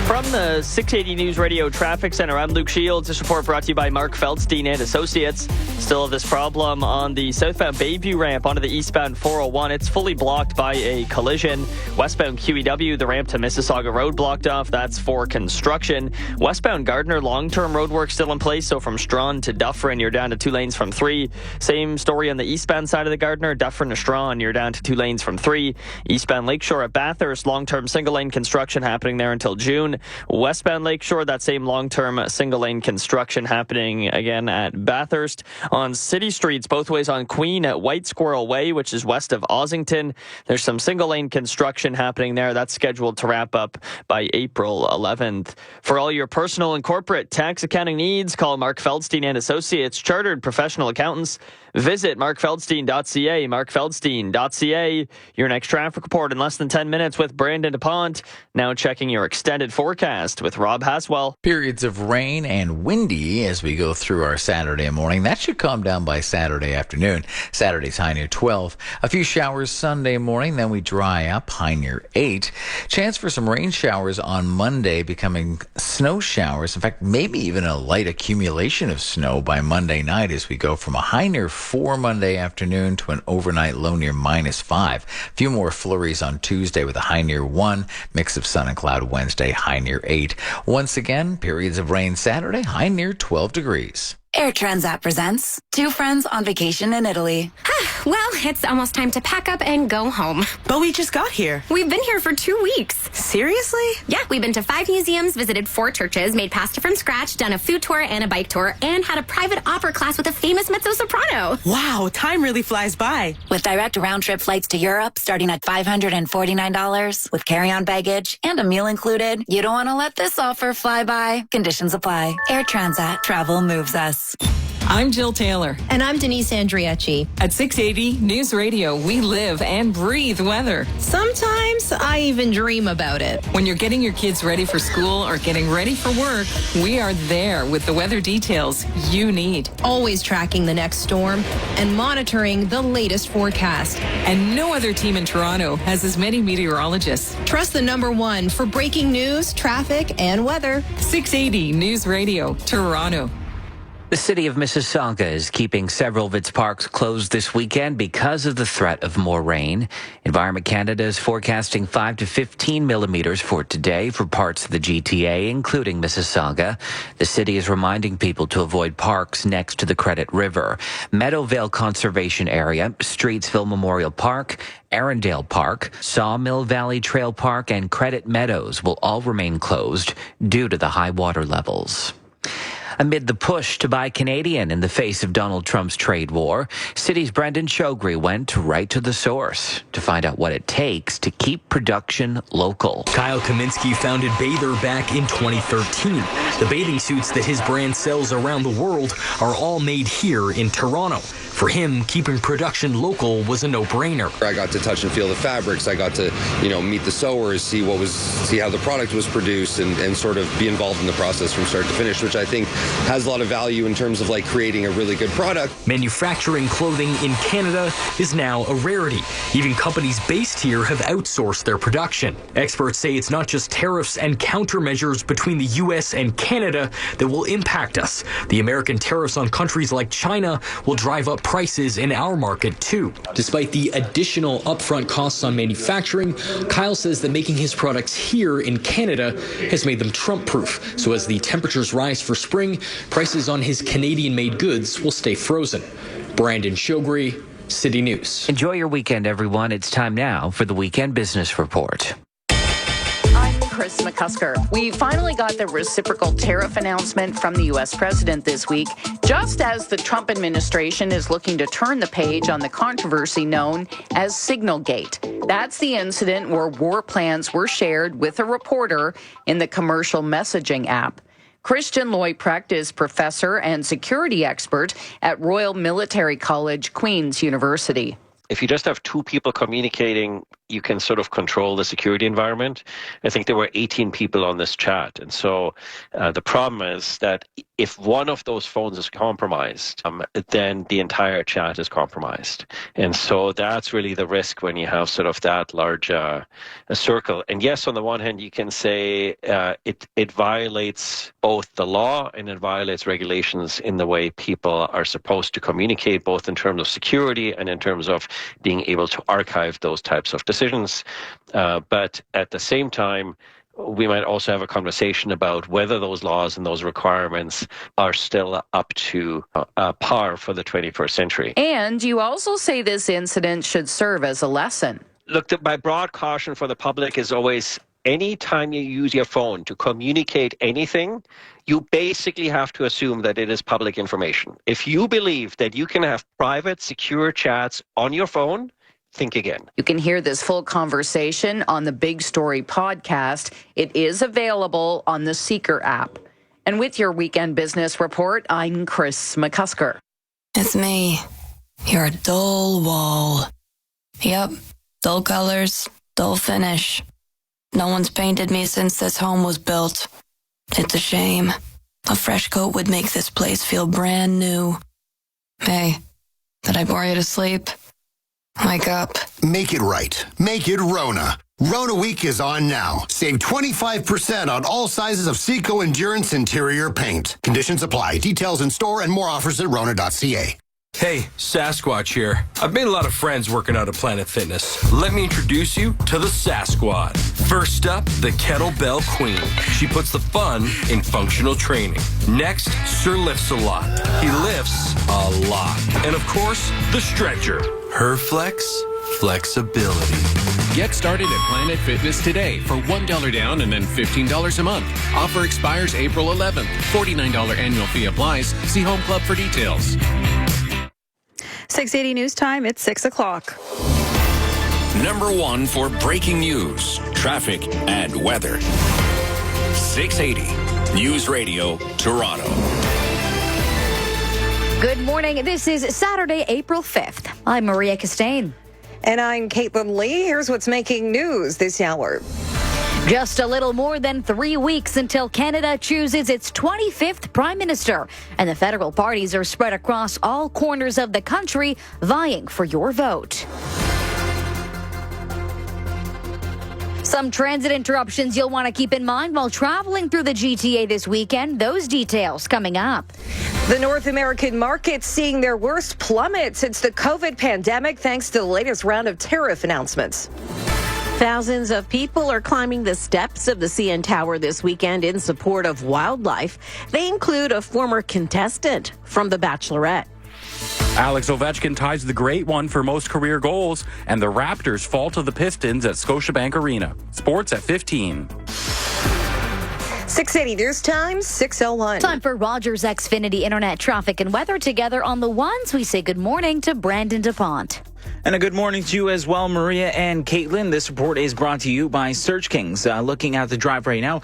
From the 680 News Radio Traffic Center, I'm Luke Shields. This report brought to you by Mark Feldstein and Associates. Still have this problem on the southbound Bayview ramp onto the eastbound 401. It's fully blocked by a collision. Westbound QEW, the ramp to Mississauga Road blocked off. That's for construction. Westbound Gardner, long-term road work still in place. So from Strawn to Dufferin, you're down to 2 lanes from 3. Same story on the eastbound side of the Gardner. Dufferin to Strawn, you're down to 2 lanes from 3. Eastbound Lakeshore at Bathurst, long-term single-lane construction happening there until June. Westbound Lakeshore, that same long-term single-lane construction happening again at Bathurst. On city streets, both ways on Queen at White Squirrel Way, which is west of Ossington, there's some single-lane construction happening there. That's scheduled to wrap up by April 11th. For all your personal and corporate tax accounting needs, call Mark Feldstein and Associates, chartered professional accountants. Visit markfeldstein.ca, markfeldstein.ca. Your next traffic report in less than 10 minutes with Brandon DuPont. Now checking your extended forecast with Rob Haswell.
Periods of rain and windy as we go through our Saturday morning. That should calm down by Saturday afternoon. Saturday's high near 12. A few showers Sunday morning, then we dry up, high near 8. Chance for some rain showers on Monday, becoming snow showers. In fact, maybe even a light accumulation of snow by Monday night as we go from a high near 4 Monday afternoon to an overnight low near -5. A few more flurries on Tuesday with a high near 1. Mix of sun and cloud Wednesday, high near 8. Once again, periods of rain Saturday, high near 12 degrees.
Air Transat presents Two Friends on Vacation in Italy.
Well, it's almost time to pack up and go home.
But we just got here.
We've been here for 2 weeks.
Seriously?
Yeah, we've been to 5 museums, visited 4 churches, made pasta from scratch, done a food tour and a bike tour, and had a private opera class with a famous mezzo-soprano.
Wow, time really flies by.
With direct round-trip flights to Europe starting at $549 with carry-on baggage and a meal included, you don't want to let this offer fly by. Conditions apply. Air Transat. Travel moves us.
I'm Jill Taylor.
And I'm Denise Andriacci.
At 680 News Radio, we live and breathe weather.
Sometimes I even dream about it.
When you're getting your kids ready for school or getting ready for work, we are there with the weather details you need.
Always tracking the next storm and monitoring the latest forecast.
And no other team in Toronto has as many meteorologists.
Trust the #1 for breaking news, traffic, and weather.
680 News Radio, Toronto.
The city of Mississauga is keeping several of its parks closed this weekend because of the threat of more rain. Environment Canada is forecasting 5 to 15 millimeters for today for parts of the GTA, including Mississauga. The city is reminding people to avoid parks next to the Credit River. Meadowvale Conservation Area, Streetsville Memorial Park, Arundel Park, Sawmill Valley Trail Park, and Credit Meadows will all remain closed due to the high water levels. Amid the push to buy Canadian in the face of Donald Trump's trade war, City's Brendan Shogri went right to the source to find out what it takes to keep production local.
Kyle Kaminsky founded Bather back in 2013. The bathing suits that his brand sells around the world are all made here in Toronto. For him, keeping production local was a no-brainer.
I got to touch and feel the fabrics. I got to, meet the sewers, see how the product was produced, and sort of be involved in the process from start to finish, which I think has a lot of value in terms of creating a really good product.
Manufacturing clothing in Canada is now a rarity. Even companies based here have outsourced their production. Experts say it's not just tariffs and countermeasures between the U.S. and Canada that will impact us. The American tariffs on countries like China will drive up prices in our market too. Despite the additional upfront costs on manufacturing, Kyle says that making his products here in Canada has made them Trump-proof. So as the temperatures rise for spring, prices on his Canadian-made goods will stay frozen. Brandon Shogri, City News.
Enjoy your weekend, everyone. It's time now for the Weekend Business Report.
I'm Chris McCusker. We finally got the reciprocal tariff announcement from the U.S. president this week, just as the Trump administration is looking to turn the page on the controversy known as Signalgate. That's the incident where war plans were shared with a reporter in the commercial messaging app. Christian Leuprecht is professor and security expert at Royal Military College, Queen's University.
If you just have two people communicating, you can sort of control the security environment. I think there were 18 people on this chat. And so the problem is that if one of those phones is compromised, then the entire chat is compromised. And so that's really the risk when you have sort of that large a circle. And yes, on the one hand, you can say it violates both the law and it violates regulations in the way people are supposed to communicate, both in terms of security and in terms of being able to archive those types of decisions. But at the same time, we might also have a conversation about whether those laws and those requirements are still up to par for the 21st century.
And you also say this incident should serve as a lesson.
Look, my broad caution for the public is always, anytime you use your phone to communicate anything, you basically have to assume that it is public information. If you believe that you can have private, secure chats on your phone, think again.
You can hear this full conversation on the Big Story podcast. It is available on the Seeker app. And with your Weekend Business Report, I'm Chris McCusker.
It's me, your dull wall. Yep, dull colors, dull finish. No one's painted me since this home was built. It's a shame. A fresh coat would make this place feel brand new. Hey, did I bore you to sleep? Wake up.
Make it right. Make it Rona. Rona Week is on now. Save 25% on all sizes of Seco Endurance interior paint. Conditions apply. Details in store and more offers at Rona.ca.
Hey, Sasquatch here. I've made a lot of friends working out at Planet Fitness. Let me introduce you to the Sasquad. First up, the Kettlebell Queen. She puts the fun in functional training. Next, Sir lifts a lot. He lifts a lot. And of course, the Stretcher. Her flex, flexibility.
Get started at Planet Fitness today for $1 down and then $15 a month. Offer expires April 11th. $49 annual fee applies. See Home Club for details.
680 News Time, it's 6 o'clock.
Number one for breaking news, traffic, and weather. 680 News Radio, Toronto.
Good morning. This is Saturday, April 5th. I'm Maria Castaigne.
And I'm Caitlin Lee. Here's what's making news this hour.
Just a little more than 3 weeks until Canada chooses its 25th Prime Minister, and the federal parties are spread across all corners of the country, vying for your vote. Some transit interruptions you'll want to keep in mind while traveling through the GTA this weekend. Those details coming up.
The North American market's seeing their worst plummet since the COVID pandemic, thanks to the latest round of tariff announcements.
Thousands of people are climbing the steps of the CN Tower this weekend in support of wildlife. They include a former contestant from The Bachelorette.
Alex Ovechkin ties the Great One for most career goals, and the Raptors fall to the Pistons at Scotiabank Arena. Sports at 15.
680 News Time, 6:01.
Time for Rogers Xfinity Internet traffic and weather. Together on the ones, we say good morning to Brandon DuPont.
And a good morning to you as well, Maria and Caitlin. This report is brought to you by Search Kings. Looking at the drive right now,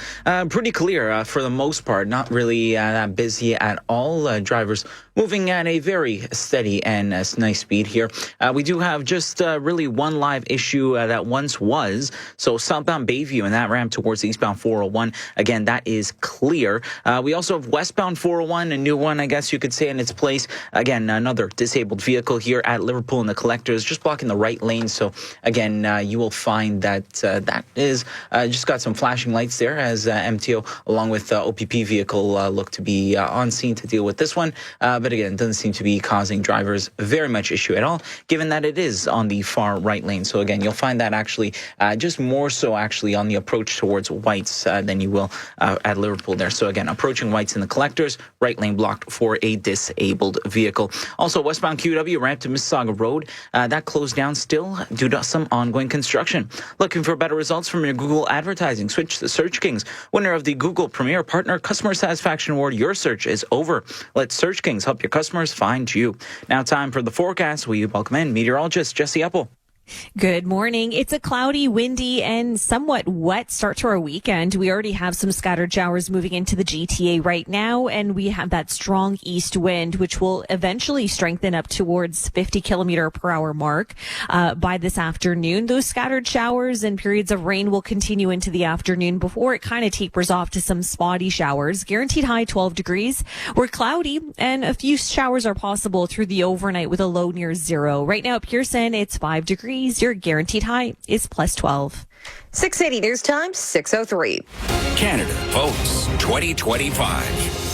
pretty clear for the most part. Not really that busy at all. Drivers moving at a very steady and nice speed here. We do have just really one live issue that once was. So southbound Bayview and that ramp towards eastbound 401. Again, that is clear. We also have westbound 401, a new one, I guess you could say, in its place. Again, another disabled vehicle here at Liverpool and the Collectors, just blocking the right lane. So again, you will find that that is just got some flashing lights there as MTO along with OPP vehicle look to be on scene to deal with this one. But again, it doesn't seem to be causing drivers very much issue at all, given that it is on the far right lane. So again, you'll find that actually just more so actually on the approach towards Whites than you will at Liverpool there. So again, approaching Whites in the Collectors, right lane blocked for a disabled vehicle. Also, westbound QW ramp to Mississauga Road. That closed down still due to some ongoing construction. Looking for better results from your Google advertising? Switch to Search Kings, winner of the Google Premier Partner Customer Satisfaction Award. Your search is over. Let Search Kings help your customers find you. Now time for the forecast. We welcome in meteorologist Jesse Apple.
Good morning. It's a cloudy, windy, and somewhat wet start to our weekend. We already have some scattered showers moving into the GTA right now, and we have that strong east wind, which will eventually strengthen up towards 50 kilometer per hour mark by this afternoon. Those scattered showers and periods of rain will continue into the afternoon before it kind of tapers off to some spotty showers. Guaranteed high 12 degrees. We're cloudy, and a few showers are possible through the overnight with a low near zero. Right now at Pearson, it's 5 degrees. Your guaranteed high is plus 12.
680 News Time, 6:03.
Canada votes 2025.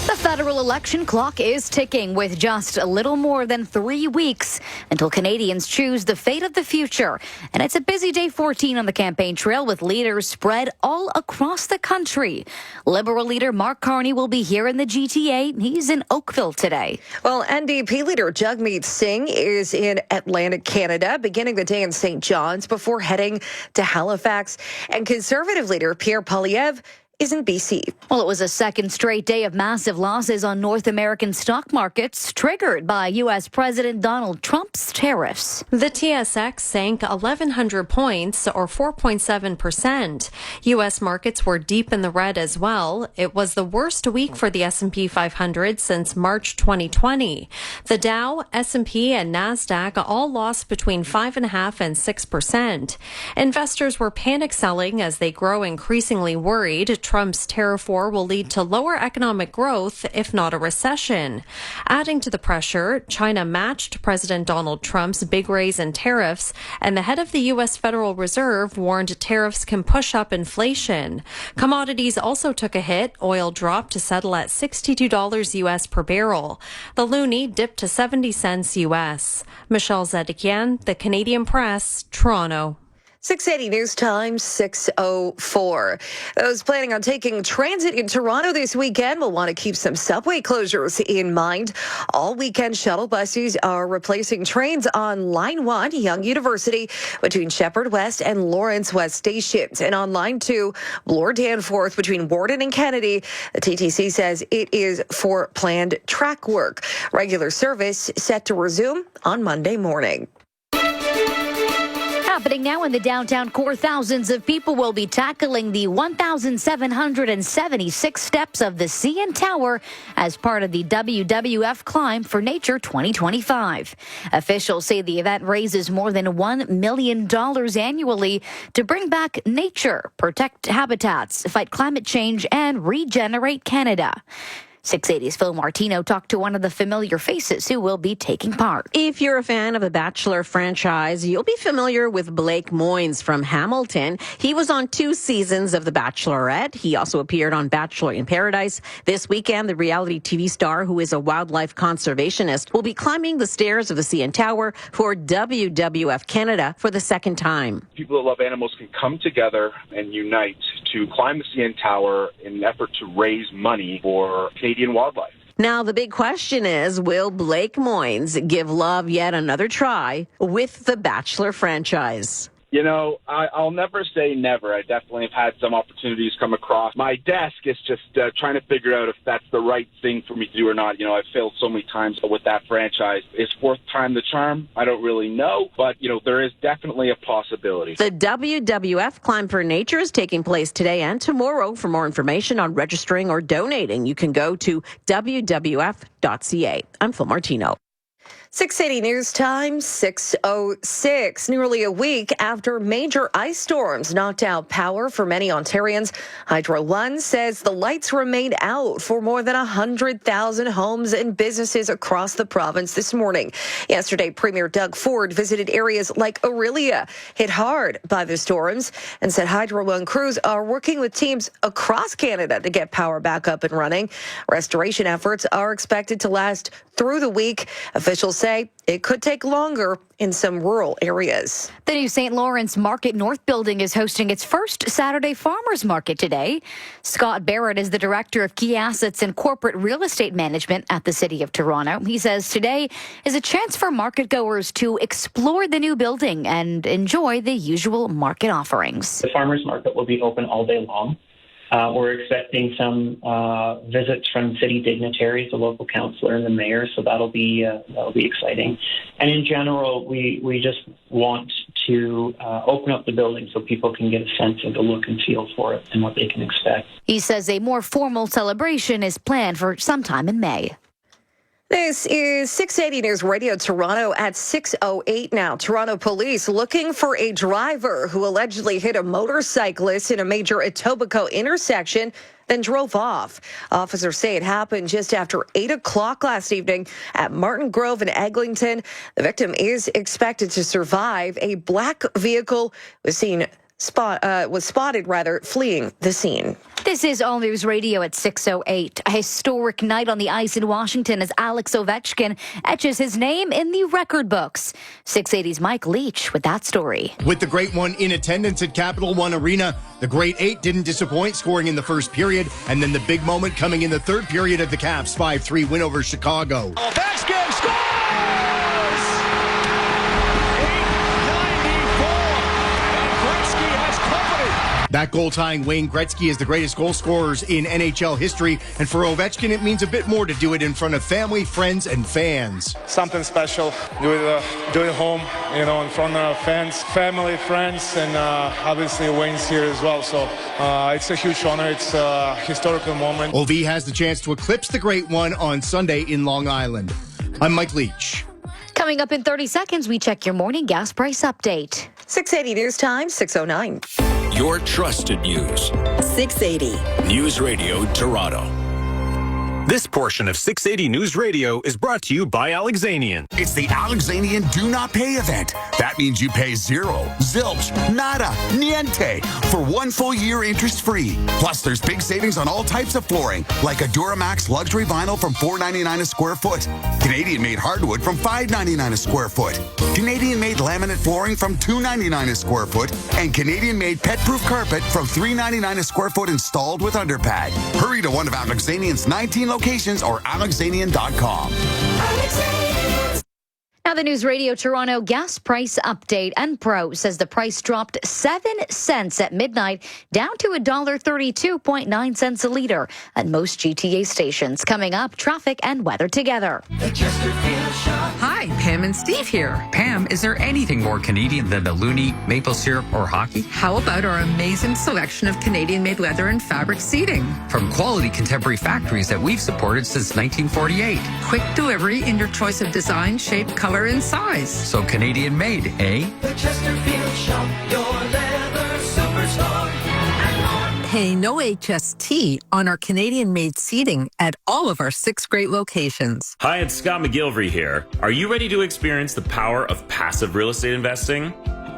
The federal election clock is ticking with just a little more than 3 weeks until Canadians choose the fate of the future. And it's a busy day 14 on the campaign trail with leaders spread all across the country. Liberal leader Mark Carney will be here in the GTA. He's in Oakville today.
Well, NDP leader Jagmeet Singh is in Atlantic Canada, beginning the day in St. John's before heading to Halifax. And Conservative leader Pierre Poilievre is in BC.
Well, it was a second straight day of massive losses on North American stock markets, triggered by U.S. President Donald Trump's tariffs.
The TSX sank 1,100 points, or 4.7%. U.S. markets were deep in the red as well. It was the worst week for the S&P 500 since March 2020. The Dow, S&P, and NASDAQ all lost between 5.5% and 6%. Investors were panic selling as they grow increasingly worried Trump's tariff war will lead to lower economic growth, if not a recession. Adding to the pressure, China matched President Donald Trump's big raise in tariffs, and the head of the U.S. Federal Reserve warned tariffs can push up inflation. Commodities also took a hit. Oil dropped to settle at $62 U.S. per barrel. The loonie dipped to 70 cents U.S. Michelle Zedekian, The Canadian Press, Toronto.
680 News Time, 6:04. Those planning on taking transit in Toronto this weekend will want to keep some subway closures in mind. All weekend shuttle buses are replacing trains on Line 1, Yonge University, between Shepherd West and Lawrence West stations, and on Line 2, Bloor Danforth, between Warden and Kennedy. The TTC says it is for planned track work. Regular service set to resume on Monday morning.
Happening now in the downtown core, thousands of people will be tackling the 1,776 steps of the CN Tower as part of the WWF Climb for Nature 2025. Officials say the event raises more than $1 million annually to bring back nature, protect habitats, fight climate change, and regenerate Canada. 680's Phil Martino talked to one of the familiar faces who will be taking part.
If you're a fan of the Bachelor franchise, you'll be familiar with Blake Moynes from Hamilton. He was on 2 seasons of The Bachelorette. He also appeared on Bachelor in Paradise. This weekend, the reality TV star, who is a wildlife conservationist, will be climbing the stairs of the CN Tower for WWF Canada for the second time.
People that love animals can come together and unite to climb the CN Tower in an effort to raise money for Canadian wildlife.
Now, the big question is, will Blake Moynes give love yet another try with the Bachelor franchise?
You know, I'll never say never. I definitely have had some opportunities come across my desk. It's just trying to figure out if that's the right thing for me to do or not. You know, I've failed so many times with that franchise. Is fourth time the charm? I don't really know, but, you know, there is definitely a possibility.
The WWF Climb for Nature is taking place today and tomorrow. For more information on registering or donating, you can go to wwf.ca. I'm Phil Martino.
680 News Time, 6:06. Nearly a week after major ice storms knocked out power for many Ontarians, Hydro One says the lights remained out for more than 100,000 homes and businesses across the province this morning. Yesterday, Premier Doug Ford visited areas like Aurelia, hit hard by the storms, and said Hydro One crews are working with teams across Canada to get power back up and running. Restoration efforts are expected to last through the week. Officials say it could take longer in some rural areas.
The new St. Lawrence Market North building is hosting its first Saturday Farmers Market today. Scott Barrett is the Director of Key Assets and Corporate Real Estate Management at the City of Toronto. He says today is a chance for market goers to explore the new building and enjoy the usual market offerings.
The Farmers Market will be open all day long. We're expecting some visits from city dignitaries, the local councillor and the mayor, so that'll be exciting. And in general, we just want to open up the building so people can get a sense of the look and feel for it and what they can expect.
He says a more formal celebration is planned for sometime in May.
This is 680 News Radio Toronto at 6:08 now. Toronto police looking for a driver who allegedly hit a motorcyclist in a major Etobicoke intersection, then drove off. Officers say it happened just after 8 o'clock last evening at Martin Grove in Eglinton. The victim is expected to survive. A black vehicle was spotted fleeing the scene.
This is All News Radio at 6:08. A historic night on the ice in Washington as Alex Ovechkin etches his name in the record books. 680's Mike Leach with that story.
With the Great One in attendance at Capital One Arena, the Great Eight didn't disappoint, scoring in the first period, and then the big moment coming in the third period of the Caps' 5-3 win over Chicago.
Ovechkin scores!
That goal-tying Wayne Gretzky is the greatest goal scorers in NHL history, and for Ovechkin, it means a bit more to do it in front of family, friends, and fans.
Something special. Do it home, in front of fans, family, friends, and obviously Wayne's here as well. So it's a huge honor. It's a historical moment.
OV has the chance to eclipse the Great One on Sunday in Long Island. I'm Mike Leach.
Coming up in 30 seconds, we check your morning gas price update.
680 News Time, 6:09.
Your trusted news.
680.
News Radio Toronto.
This portion of 680 News Radio is brought to you by Alexanian.
It's the Alexanian Do Not Pay event. That means you pay zero, zilch, nada, niente for 1 full year interest-free. Plus, there's big savings on all types of flooring, like a Duramax luxury vinyl from $4.99 a square foot, Canadian-made hardwood from $5.99 a square foot, Canadian-made laminate flooring from $2.99 a square foot, and Canadian-made pet-proof carpet from $3.99 a square foot installed with underpad. Hurry to one of Alexanian's 19 locations or alexanian.com.
Now the News Radio Toronto gas price update. Enpro says the price dropped 7 cents at midnight, down to $1.32.9 cents a liter at most GTA stations. Coming up, traffic and weather together.
Hi, Pam and Steve here. Pam, is there anything more Canadian than the loonie, maple syrup, or hockey?
How about our amazing selection of Canadian-made leather and fabric seating?
From quality contemporary factories that we've supported since 1948.
Quick delivery in your choice of design, shape, color, and size.
So Canadian-made, eh?
The Chesterfield Shop, your leather superstore.
Pay no HST on our Canadian-made seating at all of our 6 great locations.
Hi, it's Scott McGilvery here. Are you ready to experience the power of passive real estate investing?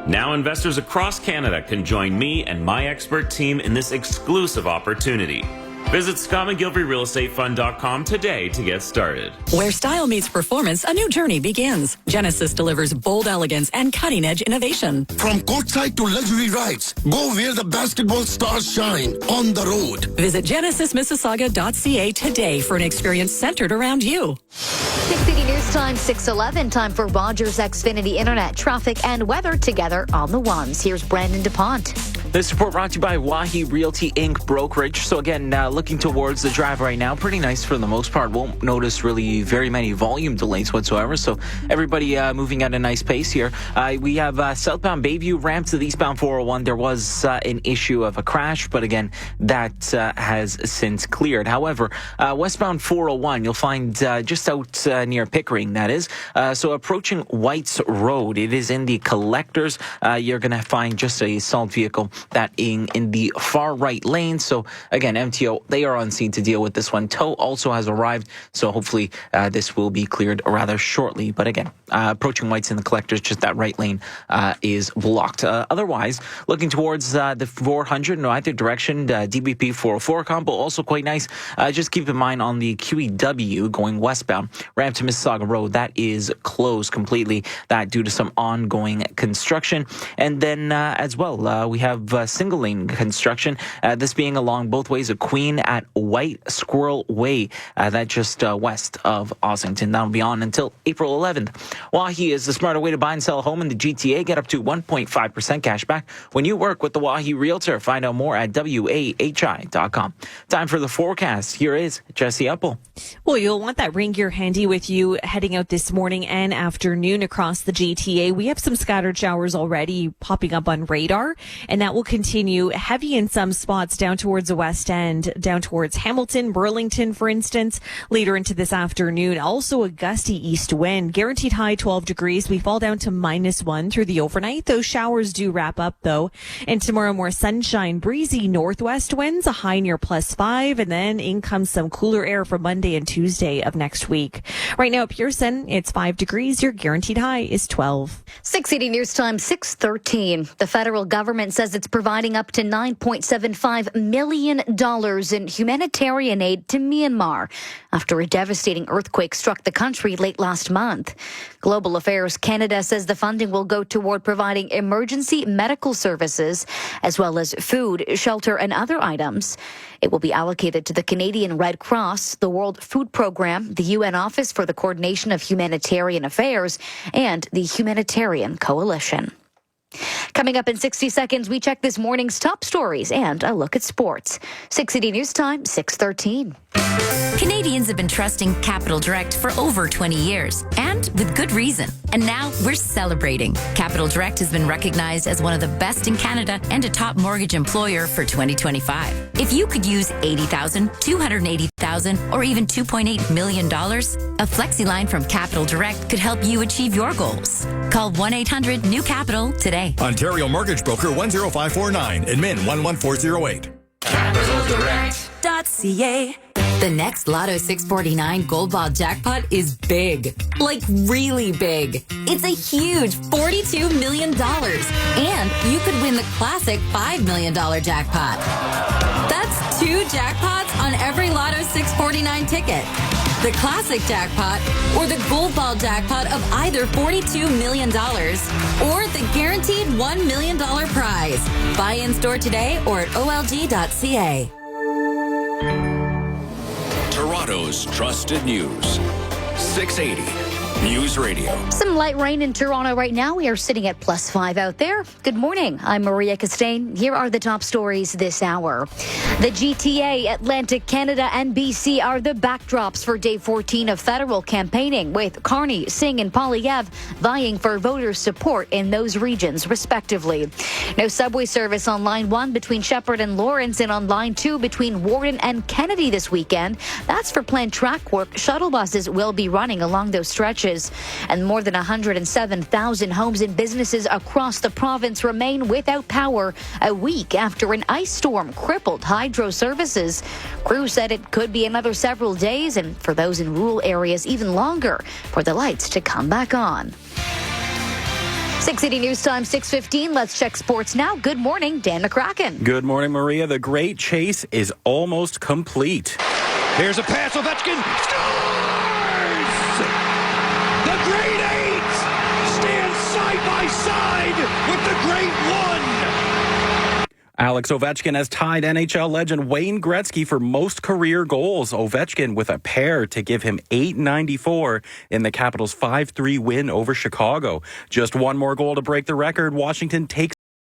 Now investors across Canada can join me and my expert team in this exclusive opportunity. Visit ScottMcGilveryRealEstateFund.com today to get started.
Where style meets performance, a new journey begins. Genesis delivers bold elegance and cutting-edge innovation.
From courtside to luxury rides, go where the basketball stars shine, on the road.
Visit GenesisMississauga.ca today for an experience centered around you.
680 News Time, 6:11. Time for Rogers Xfinity Internet, traffic and weather together on the ones. Here's Brandon DuPont.
This report brought to you by Wahi Realty Inc. Brokerage. So again, looking towards the drive right now, pretty nice for the most part. Won't notice really very many volume delays whatsoever. So everybody moving at a nice pace here. We have southbound Bayview ramp to the eastbound 401. There was an issue of a crash, but again, that has since cleared. However, westbound 401, you'll find just out near Pickering, that is. So approaching White's Road, it is in the collectors. You're going to find just a solid vehicle that in the far right lane. So again, MTO, they are on scene to deal with this one. Tow also has arrived, so hopefully this will be cleared rather shortly. But again, approaching White's in the collectors, just that right lane is blocked. Otherwise, looking towards the 400 in either direction, DBP 404 combo, also quite nice. Just keep in mind on the QEW going westbound, ramp to Mississauga Road, that is closed completely, that due to some ongoing construction. And then as well, we have single lane construction, this being along both ways of Queen at White Squirrel Way, that just west of Ossington. That'll be on until April 11th. Wahi is the smarter way to buy and sell a home in the GTA. Get up to 1.5% cash back when you work with the Wahi Realtor. Find out more at wahi.com. Time for the forecast. Here is Jesse Uppel.
Well, you'll want that rain gear handy with you heading out this morning and afternoon across the GTA. We have some scattered showers already popping up on radar, and that will continue heavy in some spots down towards the west end, down towards Hamilton, Burlington, for instance, later into this afternoon. Also a gusty east wind, guaranteed high 12 degrees. We fall down to -1 through the overnight. Those showers do wrap up though. And tomorrow more sunshine, breezy northwest winds, a high near +5. And then in comes some cooler air for Monday and Tuesday of next week. Right now at Pearson, it's 5 degrees. Your guaranteed high is 12.
680 News Time, 6:13. The federal government says it's providing up to $9.75 million in humanitarian aid to Myanmar after a devastating earthquake struck the country late last month. Global Affairs Canada says the funding will go toward providing emergency medical services as well as food, shelter, and other items. It will be allocated to the Canadian Red Cross, the World Food Programme, the UN Office for the Coordination of Humanitarian Affairs, and the Humanitarian Coalition. Coming up in 60 seconds, we check this morning's top stories and a look at sports. 680 News Time, 6:13.
Canadians have been trusting Capital Direct for over 20 years, and with good reason. And now we're celebrating. Capital Direct has been recognized as one of the best in Canada and a top mortgage employer for 2025. If you could use $80,000, $280,000, or even $2.8 million, a flexi line from Capital Direct could help you achieve your goals. Call 1-800-NEW-CAPITAL today.
On
Ontario Mortgage Broker 10549. Admin 11408.
CapitalDirect.ca.
The next Lotto 649 Gold Ball jackpot is big. Like really big. It's a huge $42 million. And you could win the classic $5 million jackpot. That's 2 jackpots on every Lotto 649 ticket. The classic jackpot or the Gold Ball jackpot of either $42 million or the guaranteed $1 million prize. Buy in store today or at olg.ca.
Toronto's trusted news. 680 News Radio.
Some light rain in Toronto right now. We are sitting at +5 out there. Good morning. I'm Maria Costain. Here are the top stories this hour. The GTA, Atlantic Canada, and BC are the backdrops for day 14 of federal campaigning, with Carney, Singh, and Poilievre vying for voter support in those regions, respectively. No subway service on Line 1 between Sheppard and Lawrence, and on Line 2 between Warden and Kennedy this weekend. That's for planned track work. Shuttle buses will be running along those stretches. And more than 107,000 homes and businesses across the province remain without power a week after an ice storm crippled hydro services. Crews said it could be another several days, and for those in rural areas, even longer for the lights to come back on. 680 News Time, 6:15. Let's check sports now. Good morning, Dan McCracken.
Good morning, Maria. The great chase is almost complete.
Here's a pass. Ovechkin scores! The Great Eight stand side by side with the Great One.
Alex Ovechkin has tied NHL legend Wayne Gretzky for most career goals. Ovechkin with a pair to give him 894 in the Capitals' 5-3 win over Chicago. Just one more goal to break the record. Washington takes